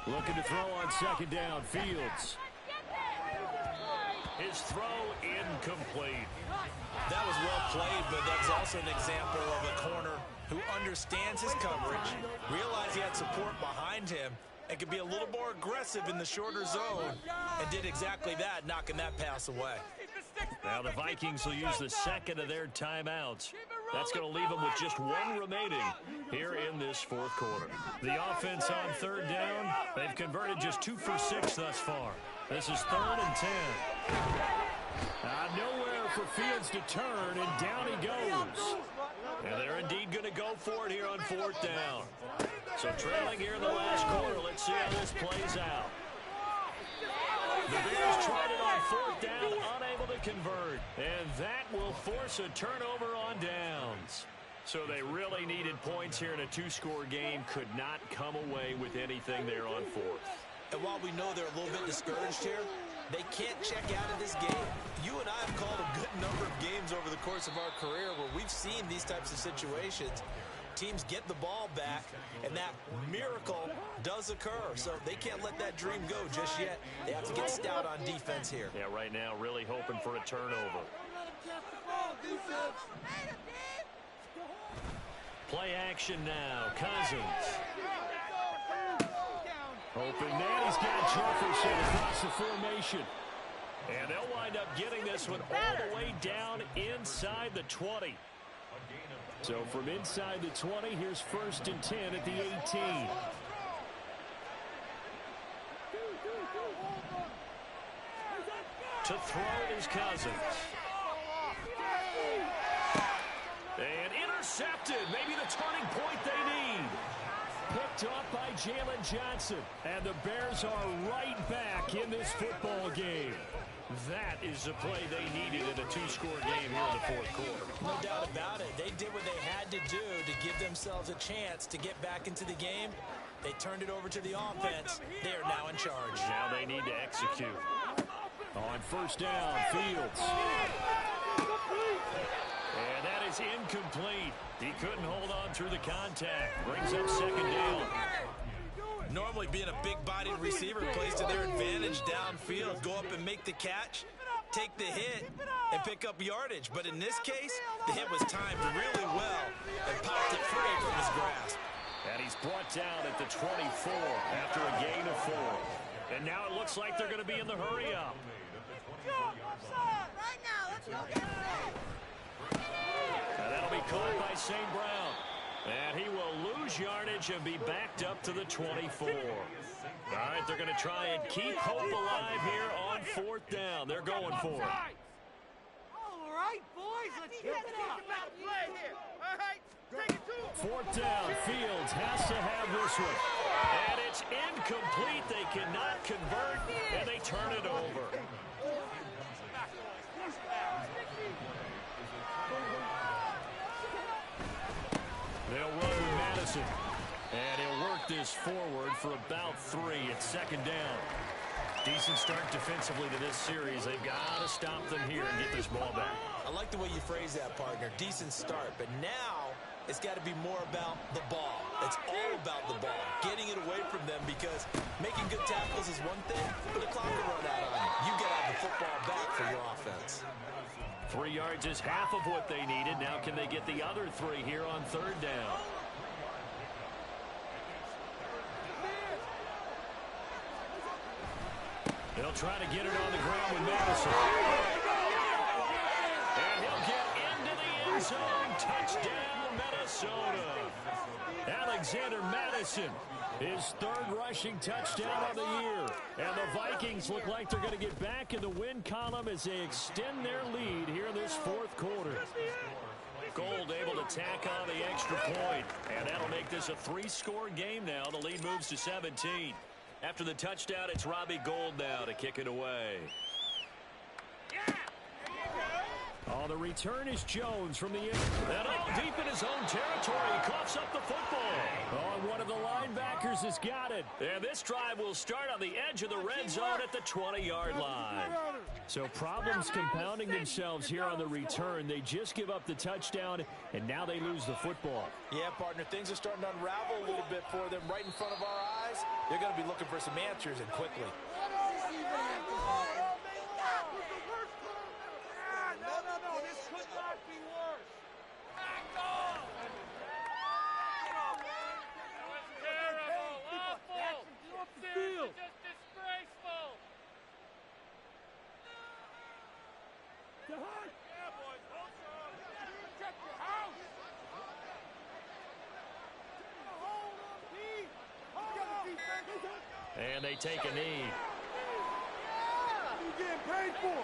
Looking to throw on second down. Fields. His throw incomplete. That was well played, but that's also an example of a corner who understands his coverage, realized he had support behind him, and could be a little more aggressive in the shorter zone, and did exactly that, knocking that pass away. Now the Vikings will use the second of their timeouts. That's going to leave them with just one remaining here in this fourth quarter. The offense on third down, they've converted just 2 for 6 thus far. This is 3rd and 10. Nowhere for Fields to turn, and down he goes. And they're indeed going to go for it here on 4th down. So trailing here in the last quarter, let's see how this plays out. The Bears tried it on 4th down, unable to convert. And that will force a turnover on downs. So they really needed points here in a 2-score game. Could not come away with anything there on 4th. And while we know they're a little bit discouraged here, they can't check out of this game. You and I have called a good number of games over the course of our career where we've seen these types of situations. Teams get the ball back, and that miracle does occur. So they can't let that dream go just yet. They have to get stout on defense here. Yeah, right now really hoping for a turnover. Play action now. Cousins. Hoping that he's got Jefferson across the formation. And they'll wind up getting this one all the way down inside the 20. So from inside the 20, here's 1st and 10 at the 18. To throw is Cousins. And intercepted. Maybe the turning point they need. Picked off by Jalen Johnson. And the Bears are right back in this football game. That is the play they needed in a 2-score game here in the 4th quarter. No doubt about it. They did what they had to do to give themselves a chance to get back into the game. They turned it over to the offense. They are now in charge. Now they need to execute. On 1st down, Fields. And that is incomplete. He couldn't hold on through the contact. Brings up 2nd down. Normally being a big-bodied receiver plays to their advantage downfield. Go up and make the catch, take the hit, and pick up yardage. But in this case, the hit was timed really well and popped it free from his grasp. And he's brought down at the 24 after a gain of 4. And now it looks like they're going to be in the hurry-up. Right now, let's go get it. And that'll be caught by St. Brown. And he will lose yardage and be backed up to the 24. All right, they're going to try and keep hope alive here on 4th down. They're going for it. All right, boys, let's get it up. Take it to 4th down, Fields has to have this one. And it's incomplete. They cannot convert, and they turn it over. They'll run with Madison. And he'll work this forward for about 3 at 2nd down. Decent start defensively to this series. They've got to stop them here and get this ball back. I like the way you phrase that, partner. Decent start. But now it's got to be more about the ball. It's all about the ball. Getting it away from them, because making good tackles is one thing, but the clock will run out on you. You got to have the football back for your offense. 3 yards is half of what they needed. Now can they get the other 3 here on 3rd down? They'll try to get it on the ground with Madison. And he'll get into the end zone. Touchdown, Minnesota. Alexander Madison, his 3rd rushing touchdown of the year. And the Vikings look like they're going to get back in the win column as they extend their lead here in this 4th quarter. Gold able to tack on the extra point. And that'll make this a 3-score game now. The lead moves to 17. After the touchdown, it's Robbie Gould now to kick it away. Oh, the return is Jones from the end. And all deep in his own territory. He coughs up the football. Oh, and one of the linebackers has got it. And this drive will start on the edge of the red zone at the 20-yard line. So problems compounding themselves here on the return. They just give up the touchdown, and now they lose the football. Yeah, partner, things are starting to unravel a little bit for them right in front of our eyes. They're going to be looking for some answers, and quickly. No, this could not be worse. Back off! That was terrible, awful. Seriously, just disgraceful. Yeah, boys, hold on. Check your house. Hold on, Pete. Hold on. And they take a knee. You getting paid for?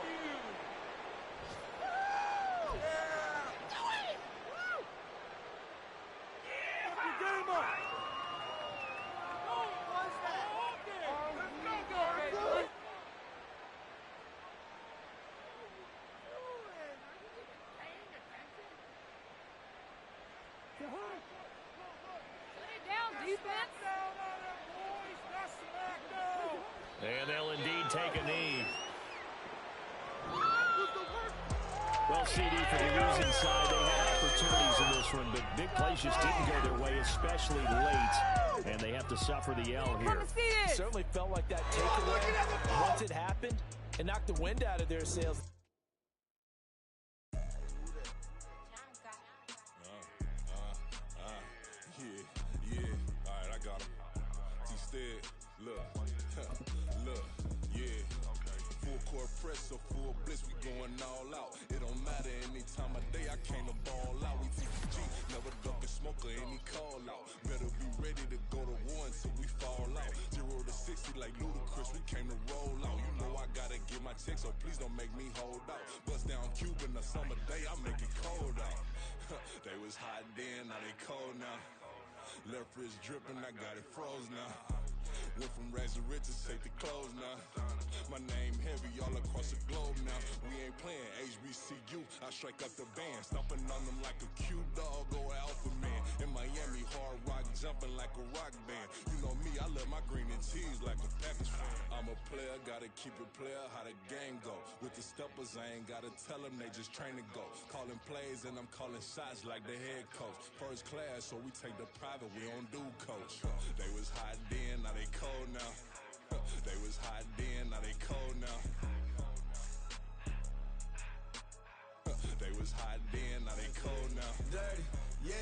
And they'll indeed take a knee. Well, CD, for the losing side, they had opportunities in this one, but big plays just didn't go their way, especially late, and they have to suffer the L here. It certainly felt like that takeaway, once it happened, it knocked the wind out of their sails. Yeah, all right, I got him. T-Stead, look, yeah. Full court press, so full blitz, we going all out. It don't matter any time of day, I came to ball out. We TPG, never ducking smoker, any call out. Better be ready to go to war until we fall out. 0 to 60 like Ludacris, we came to roll out. You know I gotta get my check, so please don't make me hold out. Bust down Cuban a summer day, I make it cold out. They was hot then, now they cold now. Left wrist dripping, I got it froze now. Went from rags to riches, take the clothes now. My name heavy all across the globe now. We ain't playing HBCU, I strike up the band. Stomping on them like a cute dog or alpha man. In Miami, hard rock jumping like a rock band. You know me, I love my green and cheese like a Packers fan. I'm a player, gotta keep it player, how the game go. With the steppers, I ain't gotta tell them, they just train to go. Calling plays and I'm calling shots like the head coach. First class, so we take the private, we don't do coach. They was hot then, now they cold now. They was hot then, now they cold now. They was hot then, now they cold now. Dirty, yeah,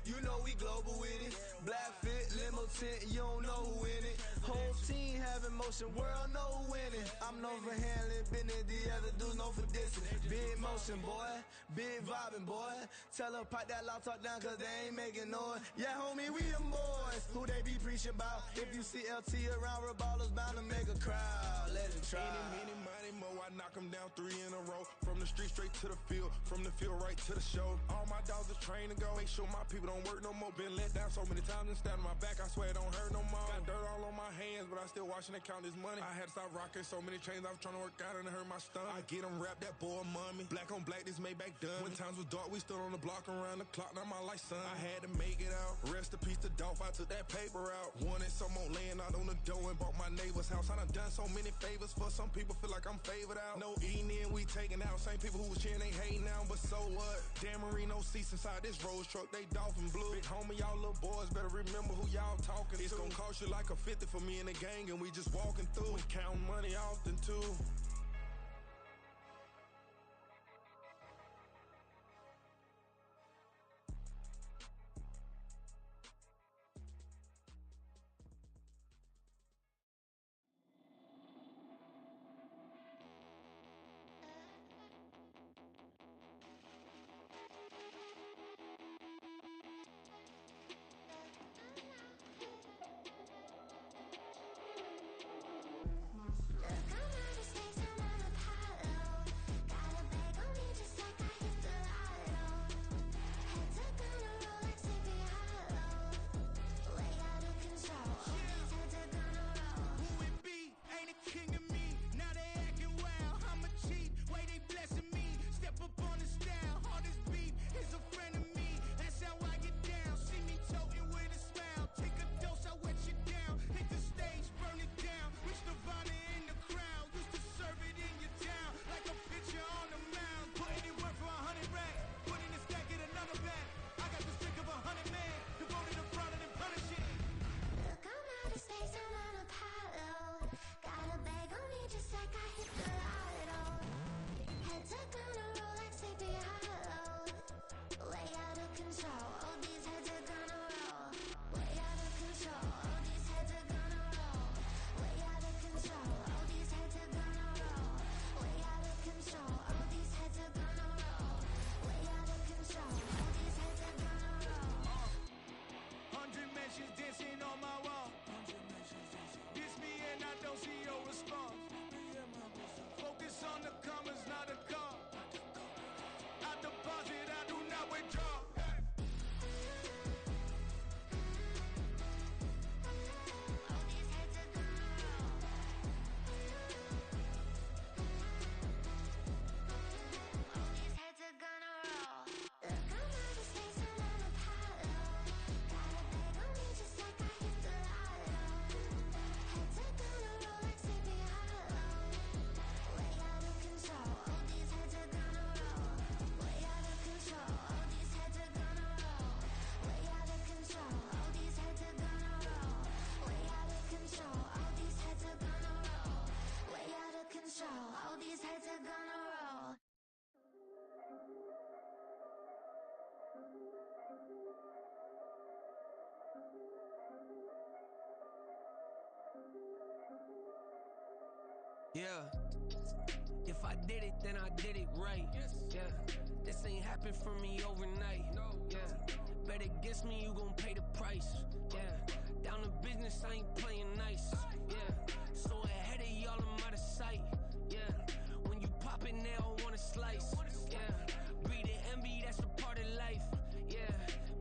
you know we global with it. Black fit, limo tint, you don't know who in it. Whole team having motion, world know who winning. I'm known for handling business, the other dudes known for dissing. Big motion, boy, big vibing, boy. Tell her pipe that loud talk down, cause they ain't making noise. Yeah, homie, we them boys, who they be preaching about. If you see LT around, Reballo's bound to make a crowd. Let it try. Eeny, money, mo, I knock them down 3 in a row. From the street straight to the field, from the field right to the show. All my dogs are trained to go, make sure my people don't work no more. Been let down so many times and stabbed on my back, I swear it don't hurt no more. Got dirt all on my hands, but I still watching and count this money. I had to stop rocking so many chains, I was trying to work out and it hurt my stomach. I get them rap, that boy mommy. Black on black, this Maybach done. When times was dark, we stood on the block around the clock, now my life son. I had to make it out, rest in peace to Dolph, I took that paper out. Wanted some more laying out on the dough and bought my neighbor's house. I done done so many favors for some people, feel like I'm favored out. No eating in, we taking out. Same people who was cheering, they hating now, but so what? Dan Marino seats inside this Rolls truck, they dolphin blue. Big homie, y'all little boys better remember who y'all talking to. It's gonna cost you like a 50 for me and the gang, and we just walking through. We counting money often too. we jump. All these heads are gonna roll. Yeah. If I did it, then I did it right. Yeah. This ain't happened for me overnight. Yeah. Bet against me, you gon' pay the price. Yeah. Down to business, I ain't playing nice. Yeah. So ahead of y'all, I'm out of sight. Yeah. When you pop it, they all wanna slice. Yeah. Greed and envy, that's a part of life. Yeah.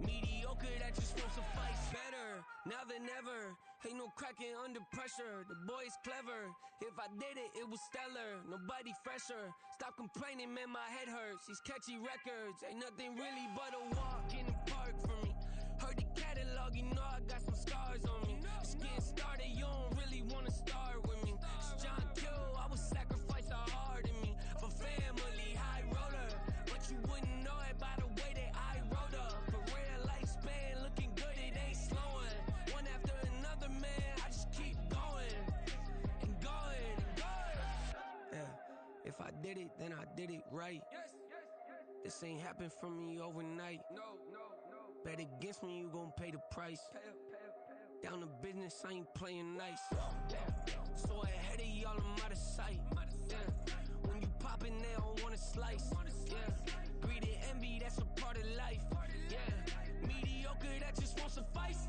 Mediocre, that just won't suffice. Better now than ever. Ain't no cracking under pressure. The boy's clever. If I did it, it was stellar. Nobody fresher. Stop complaining, man, my head hurts. These catchy records ain't nothing really but a walk in the park for me. Heard the catalog, you know I got some scars on me. Just getting started, you don't really wanna start with me. It's John Q, I would sacrifice a heart in me for family, high roller. But you wouldn't know it by the way that I wrote up. Career lifespan looking good, it ain't slowing. One after another, man, I just keep going and going and going. Yeah, if I did it, then I did it right. This ain't happened for me overnight. Bet against me, you gon' pay the price. Down to business, I ain't playing nice. Yeah. So ahead of y'all, I'm out of sight. Yeah. When you poppin', they don't wanna slice. Yeah. Greed and envy, that's a part of life. Yeah. Mediocre, that just won't suffice.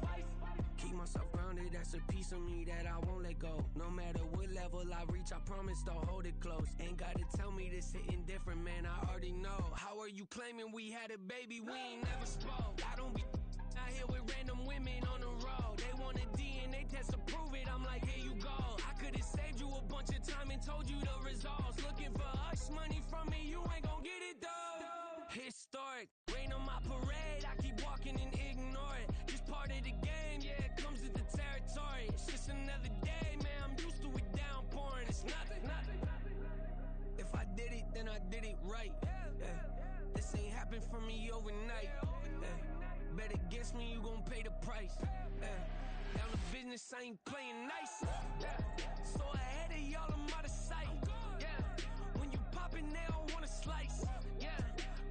Keep myself grounded, that's a piece of me that I won't let go. No matter what level I reach, I promise to hold it close. Ain't gotta tell me this hitting different, man, I already know. How are you claiming we had a baby, we ain't never spoke? I don't be out here with random women on the road. They want a DNA test to prove it, I'm like, here you go. I could've saved you a bunch of time and told you the results. Looking for hush money from me, you ain't gon' get it though. Historic, rain on my parade, I keep walking and ignore it. Just part of the game, yeah, it comes with the territory. It's just another day, man, I'm used to it downpouring. It's nothing. If I did it, then I did it right. Yeah. This ain't happened for me overnight. Yeah. Bet against me, you gon' pay the price. Yeah. Down to business, I ain't playing nice. Yeah. So ahead of y'all, I'm out of sight. Yeah. When you poppin', they don't wanna slice. Yeah.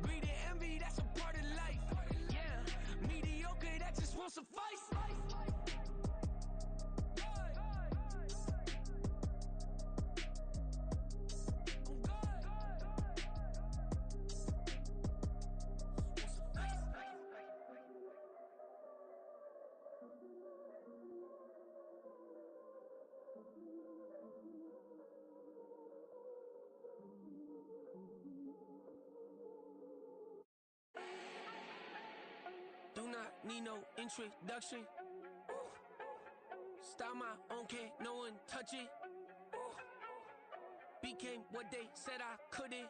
Greed and envy, that's a part of life. Yeah. Mediocre, that just won't suffice. Do not need no introduction. Style my own, can't no one touch it. Became what they said I couldn't.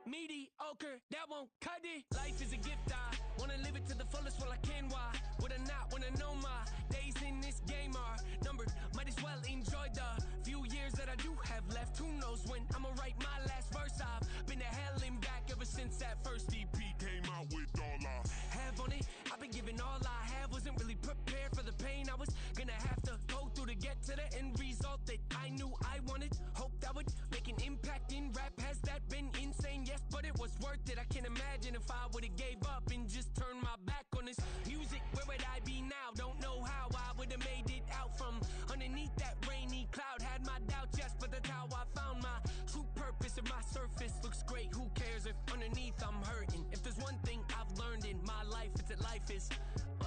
Mediocre, that won't cut it. Life is a gift, I wanna live it to the fullest while I can. Why would I not wanna know my days in this game are numbered? Might as well enjoy the few years that I do have left. Who knows when I'ma write my last verse? I've been to hell and back ever since that first EP came out with all I have on it. I've been giving all I have, wasn't really prepared for the pain I was gonna have to go through to get to the end result that I knew I wanted. Hoped I would make an impact in rap. Has that been insane? Yes, but it was worth it. I can't imagine if I would've gave up and just turned my back on this music. Where would I be now? Don't know how I would've made it out from underneath that rainy cloud. Had my doubts, yes, but that's how I found my true purpose. If my surface looks great, who cares if underneath I'm hurting? If there's one thing I've learned in my life, it's that life is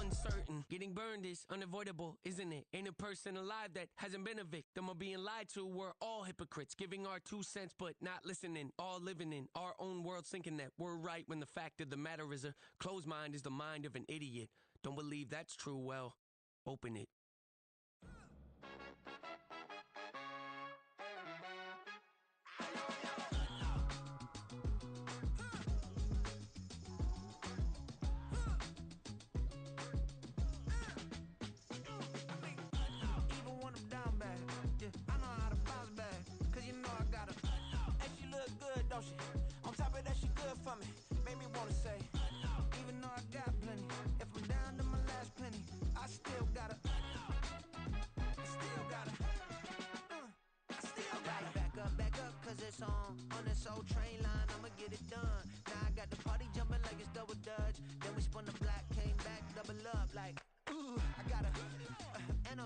uncertain. Getting burned is unavoidable, isn't it? Ain't a person alive that hasn't been a victim of being lied to. We're all hypocrites, giving our 2 cents but not listening. All living in our own world, thinking that we're right when the fact of the matter is a closed mind is the mind of an idiot. Don't believe that's true? Well, open it. Even when I'm down bad, yeah, I know how to bounce back. Cause you know I got her. And she look good, don't she? On top of that, she good for me. Made me wanna say, even though I got plenty, if I'm down to my last penny, I still got her. Still got her. Still got her. Back up, cause it's on this old train line, I'ma get it done. Now I got the party jumping like it's double dutch. Then we spun the block, came back, double up like, ooh, I got her. And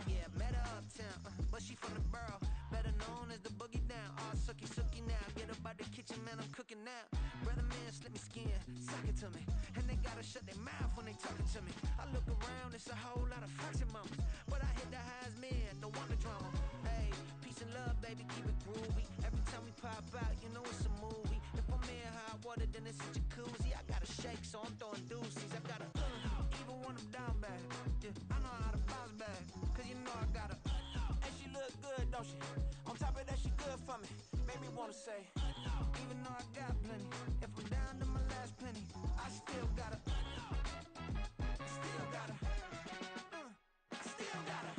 yeah, met her uptown, but she from the borough, better known as the boogie down. All sookie now, get up out the kitchen, man, I'm cooking now. Brother man, slip me skin, suck it to me, and they gotta shut their mouth when they talking to me. I look around, it's a whole lot of fraction mamas, but I hit the highs, man, don't want the drama. Hey, peace and love, baby, keep it groovy. Every time we pop out, you know it's a movie. If I'm in hot water, then it's a jacuzzi. I gotta shake, so I'm throwing deuces. I gotta, even when I'm down bad, yeah, I know how to bounce back. Cause you know I got her. And she look good, don't she? On top of that, she good for me. Made me wanna say, even though I got plenty, if I'm down to my last penny, I still got her. Still got her. Still got her.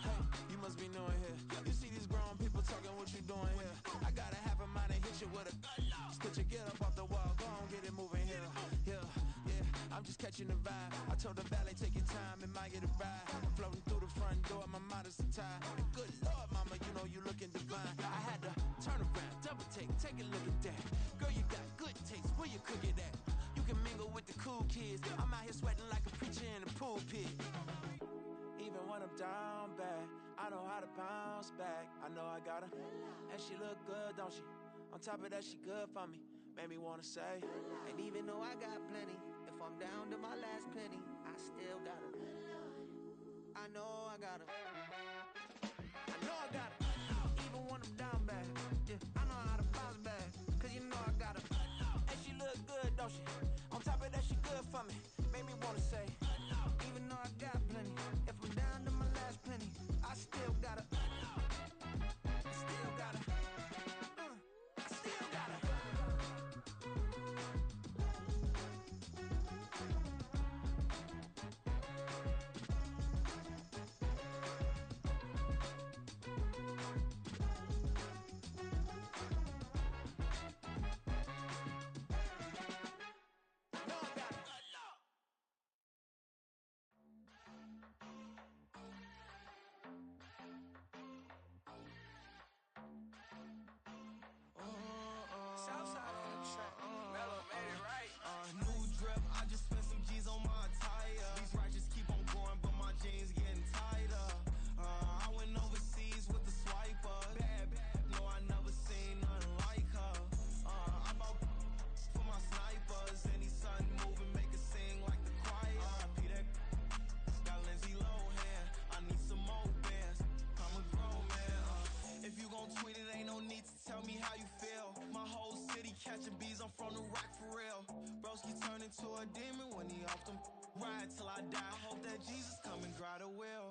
Hey, you must be new in here. You see these grown people talking, what you doing here? I got a half a mind and hit you with a. Just put your get up off the wall, go on, get it moving here. Yeah, I'm just catching the vibe. I told the valet, take your time, it might get a ride. Floating through the front door, my mind is tied. And good Lord, mama, you know you looking divine. I had to turn around, double take a look at that. Girl, you got good taste, where you cook it at? You can mingle with the cool kids. I'm out here sweating like a preacher in a pulpit. Even when I'm down bad, I know how to bounce back. I know I got her, and she look good, don't she? On top of that, she good for me. Made me wanna say, and even though I got plenty, if I'm down to my last penny, I still got her. I know I got her. I know I got her. Even when I'm down bad, yeah, I know how to bounce back. Cause you know I got her. And she look good, don't she? On top of that, she good for me. Made me wanna say, even though I got plenty, if I'm down to my last penny, I still got her. Still got her. I still got her. No, I got her. Southside on the track. Mellow made it right. New drip, I just spent some G's on my attire. These righteous keep on growing, but my jeans getting tighter. I went overseas with the swiper. Bad, no, I never seen nothing like her. I bought for my snipers. Any sun moving, make it sing like the choir. Peter got Lindsay Lohan. I need some more bands. I'm a grown man. If you gon' tweet it, ain't no need to tell me how you feel. My whole city catching bees, I'm from the rock for real. Broski turn into a demon when he off them. Ride till I die, hope that Jesus come and dry the wheel.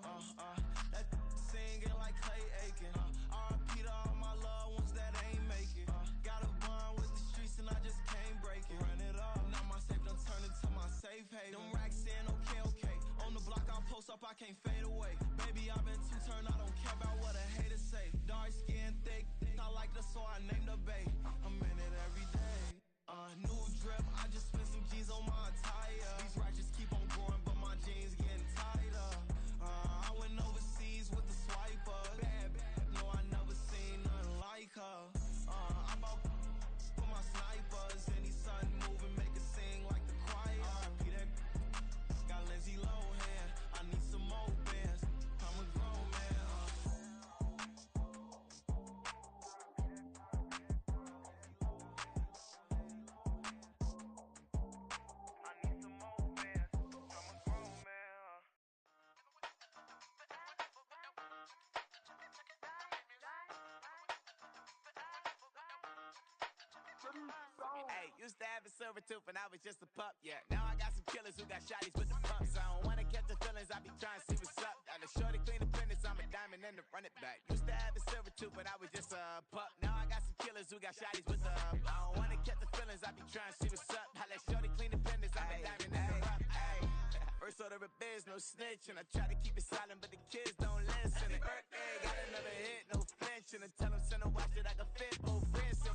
That singing like Clay Aiken. R.I.P. to all my loved ones that ain't make it. Got a bond with the streets and I just can't break it. Run it up, now my safe done turned into my safe haven. Them racks in, okay. On the block I'll post up, I can't fade away. Baby, I've been too turned, I don't care about what a hater say. Dark skin, thick, I like the so I named the bae. I'm in it every day. New drip, I just spent some G's on my attire. These righteous keep on growing, but my jeans getting tighter. I went overseas with the swiper. Bad, no, I never seen nothing like her. I bought for my snipers. Any sun moving, make it sing like the choir. Peter got Lindsay Lohan. I need some more bands. I'm a grown man. Hey, used to have a silver tooth when I was just a pup, yeah. Now I got some killers who got shotties with the pumps. I don't wanna catch the feelings, I be trying to see what's up. Got a shorty clean the fitness, I'm a diamond and to run it back. Used to have a silver tooth when I was just a pup. Now I got some killers who got shotties with the I don't wanna catch the feelings, I be trying to see what's up. I let shorty clean the fitness, I'm a diamond and to run it back. First order of biz, no snitch, and I try to keep it silent, but the kids don't listen. And birthday, got another hit, no flinching. And tell them send a watch that I can fit both wrists.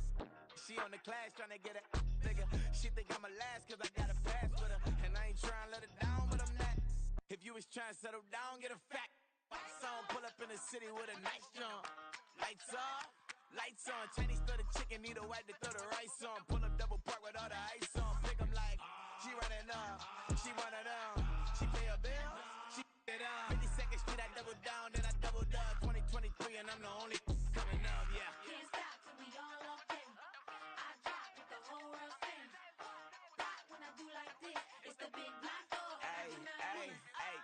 She on the class trying to get it bigger. She think I'm a last cause I got a pass with her. And I ain't trying to let it down, but I'm not. If you was trying to settle down, get a fat song. Pull up in the city with a nice jump. Lights off, lights on. Chinese throw the chicken, need a wipe to throw the rice on. Pull up double park with all the ice on. Pick 'em like, she running up, she one of them. She pay her bill, she it up. 52nd Street, I double down, then I doubled up. 2023 and I'm the only coming up, yeah. Can't stop till we all up in. I drop with the whole world spin. Rock when I do like this, it's the big black dog. Hey,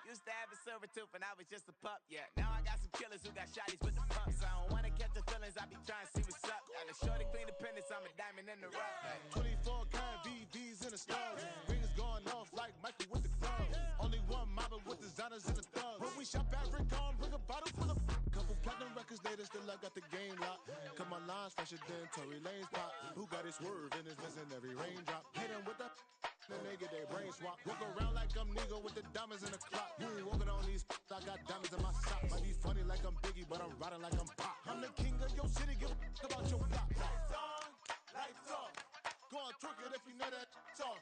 used to have a silver tooth when I was just a pup, yeah. Now I got some killers who got shotties with the pumps. I don't wanna catch the feelings, I be trying to see what's up. Got a shorty clean the pendants, I'm a diamond in the rough. 24 karat VVs in the stars. Rings going off like Michael with the gloves. Only one mobbing with designers in the thugs. When we shop at Rickon, bring a bottle full of couple platinum records later, still I got the game locked. Cause my lines fresher than Tory Lane's pop. Who got his swerve and is missing every raindrop. Hit them with the then they get their brain swap. Walk around like I'm Nego with the diamonds in the clock. You ain't walking on these I got diamonds in my socks. Might be funny like I'm Biggie, but I'm riding like I'm Pop. I'm the king of your city, give a about your block. Lights on, lights off. Go on, twerk it if you know that off.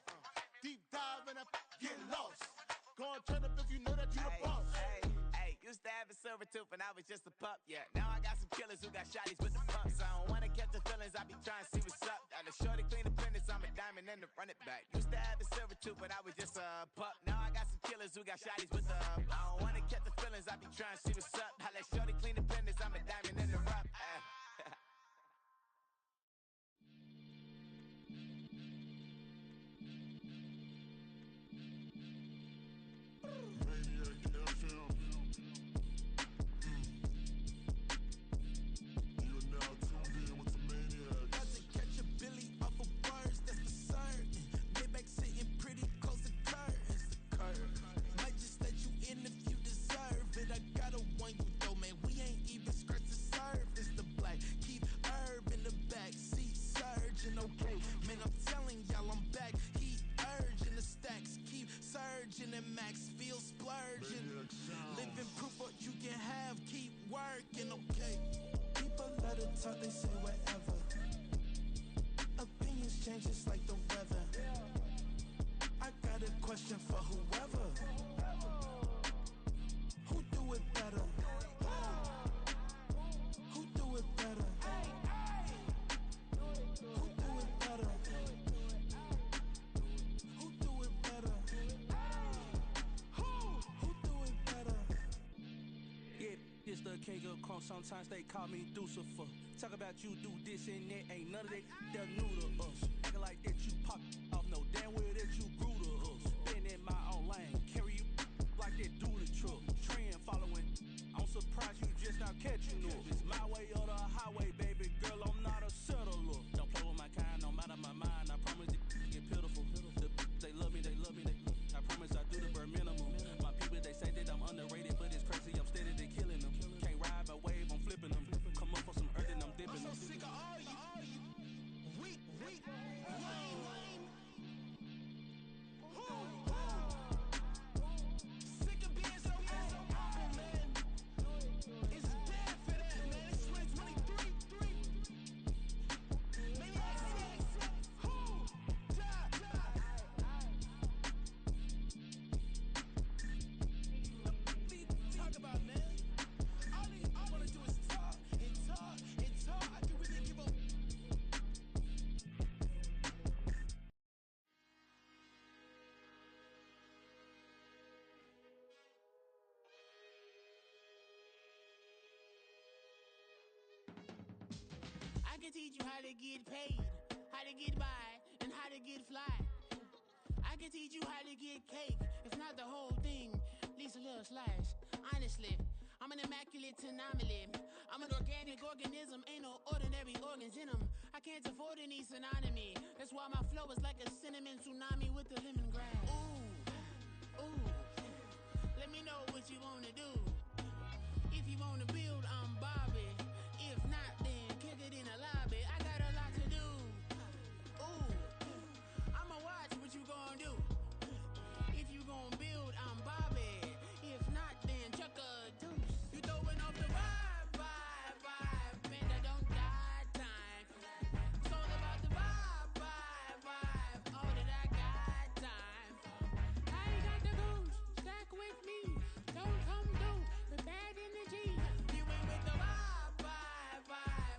Deep dive and I get lost. Go on, turn up if you know that you the boss. Hey, used to have a silver tooth when I was just a pup, yeah. Now I got some killers who got shotties with the pumps. I don't wanna catch the feelings, I be trying to see what's up. Got a shorty clean the pendants, I'm a diamond and to run it back. Used to have a silver tooth when I was just a pup. Now I got some killers who got shotties with the I don't wanna catch the feelings, I be trying to see what's up. I let shorty clean the pendants, I'm a diamond and to run. Talk, they say whatever. Opinions change just like the weather. I got a question for whoever. Who do it better? Who do it better? Who do it better? Who do it better? Who do it better? Yeah, this the king of crunk. Sometimes they call me Lucifer. Talk about you do this and that. Ain't none of that they're new to us. Acting like that you pop off. No damn well that you grew to us. Been in my own lane. Carry you like that do the truck. Trend following. I'm surprised you just not catching up. It's my way or the highway, baby girl. I'm not a settler. Don't play with my kind, no matter my mind. I promise it get pitiful. They love me, they love me. I promise I do the bare minimum. My people, they say that I'm underrated, but it's crazy. I'm steady, they killing them. Can't ride my wave, I'm flipping them. Come up for some earth and I'm dipping them. I'm so sick of all you weak, lame. Sick of being so humble, man. It's dead for that, man. It's 2023. Maniacs. Talk about, man. All I wanna do is talk and talk and talk. I can really give a I can teach you how to get paid, how to get by, and how to get fly. I can teach you how to get cake, if not the whole thing, at least a little slice. Honestly, I'm an immaculate anomaly. I'm an organic organism, ain't no ordinary organs in them. I can't afford any synonymy. That's why my flow is like a cinnamon tsunami with the lemongrass. Ooh, ooh. Let me know what you wanna do. If you wanna build, I'm Bobby. If not, then kick it in the lobby. I got a lot to do. Ooh, I'ma watch what you gon' do. If you gon' build, I'm Bobby. If not, then chuck a deuce. You throwing off the vibe, and I don't got time. It's all about the vibe, all that I got time. I ain't got the goose, stack with me. Don't come through the bad energy. You ain't with the vibe,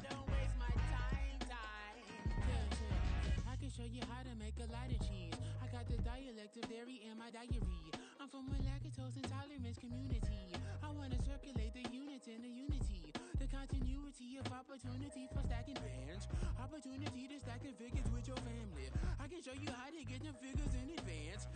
don't waste my time. Yeah. I can show you how to make a lot of cheese. I got the dialect of dairy in my diary. I'm from a lactose intolerance community. I wanna circulate the units in the unity. The continuity of opportunity for stacking bands. Opportunity to stacking figures with your family. I can show you how to get them figures in advance.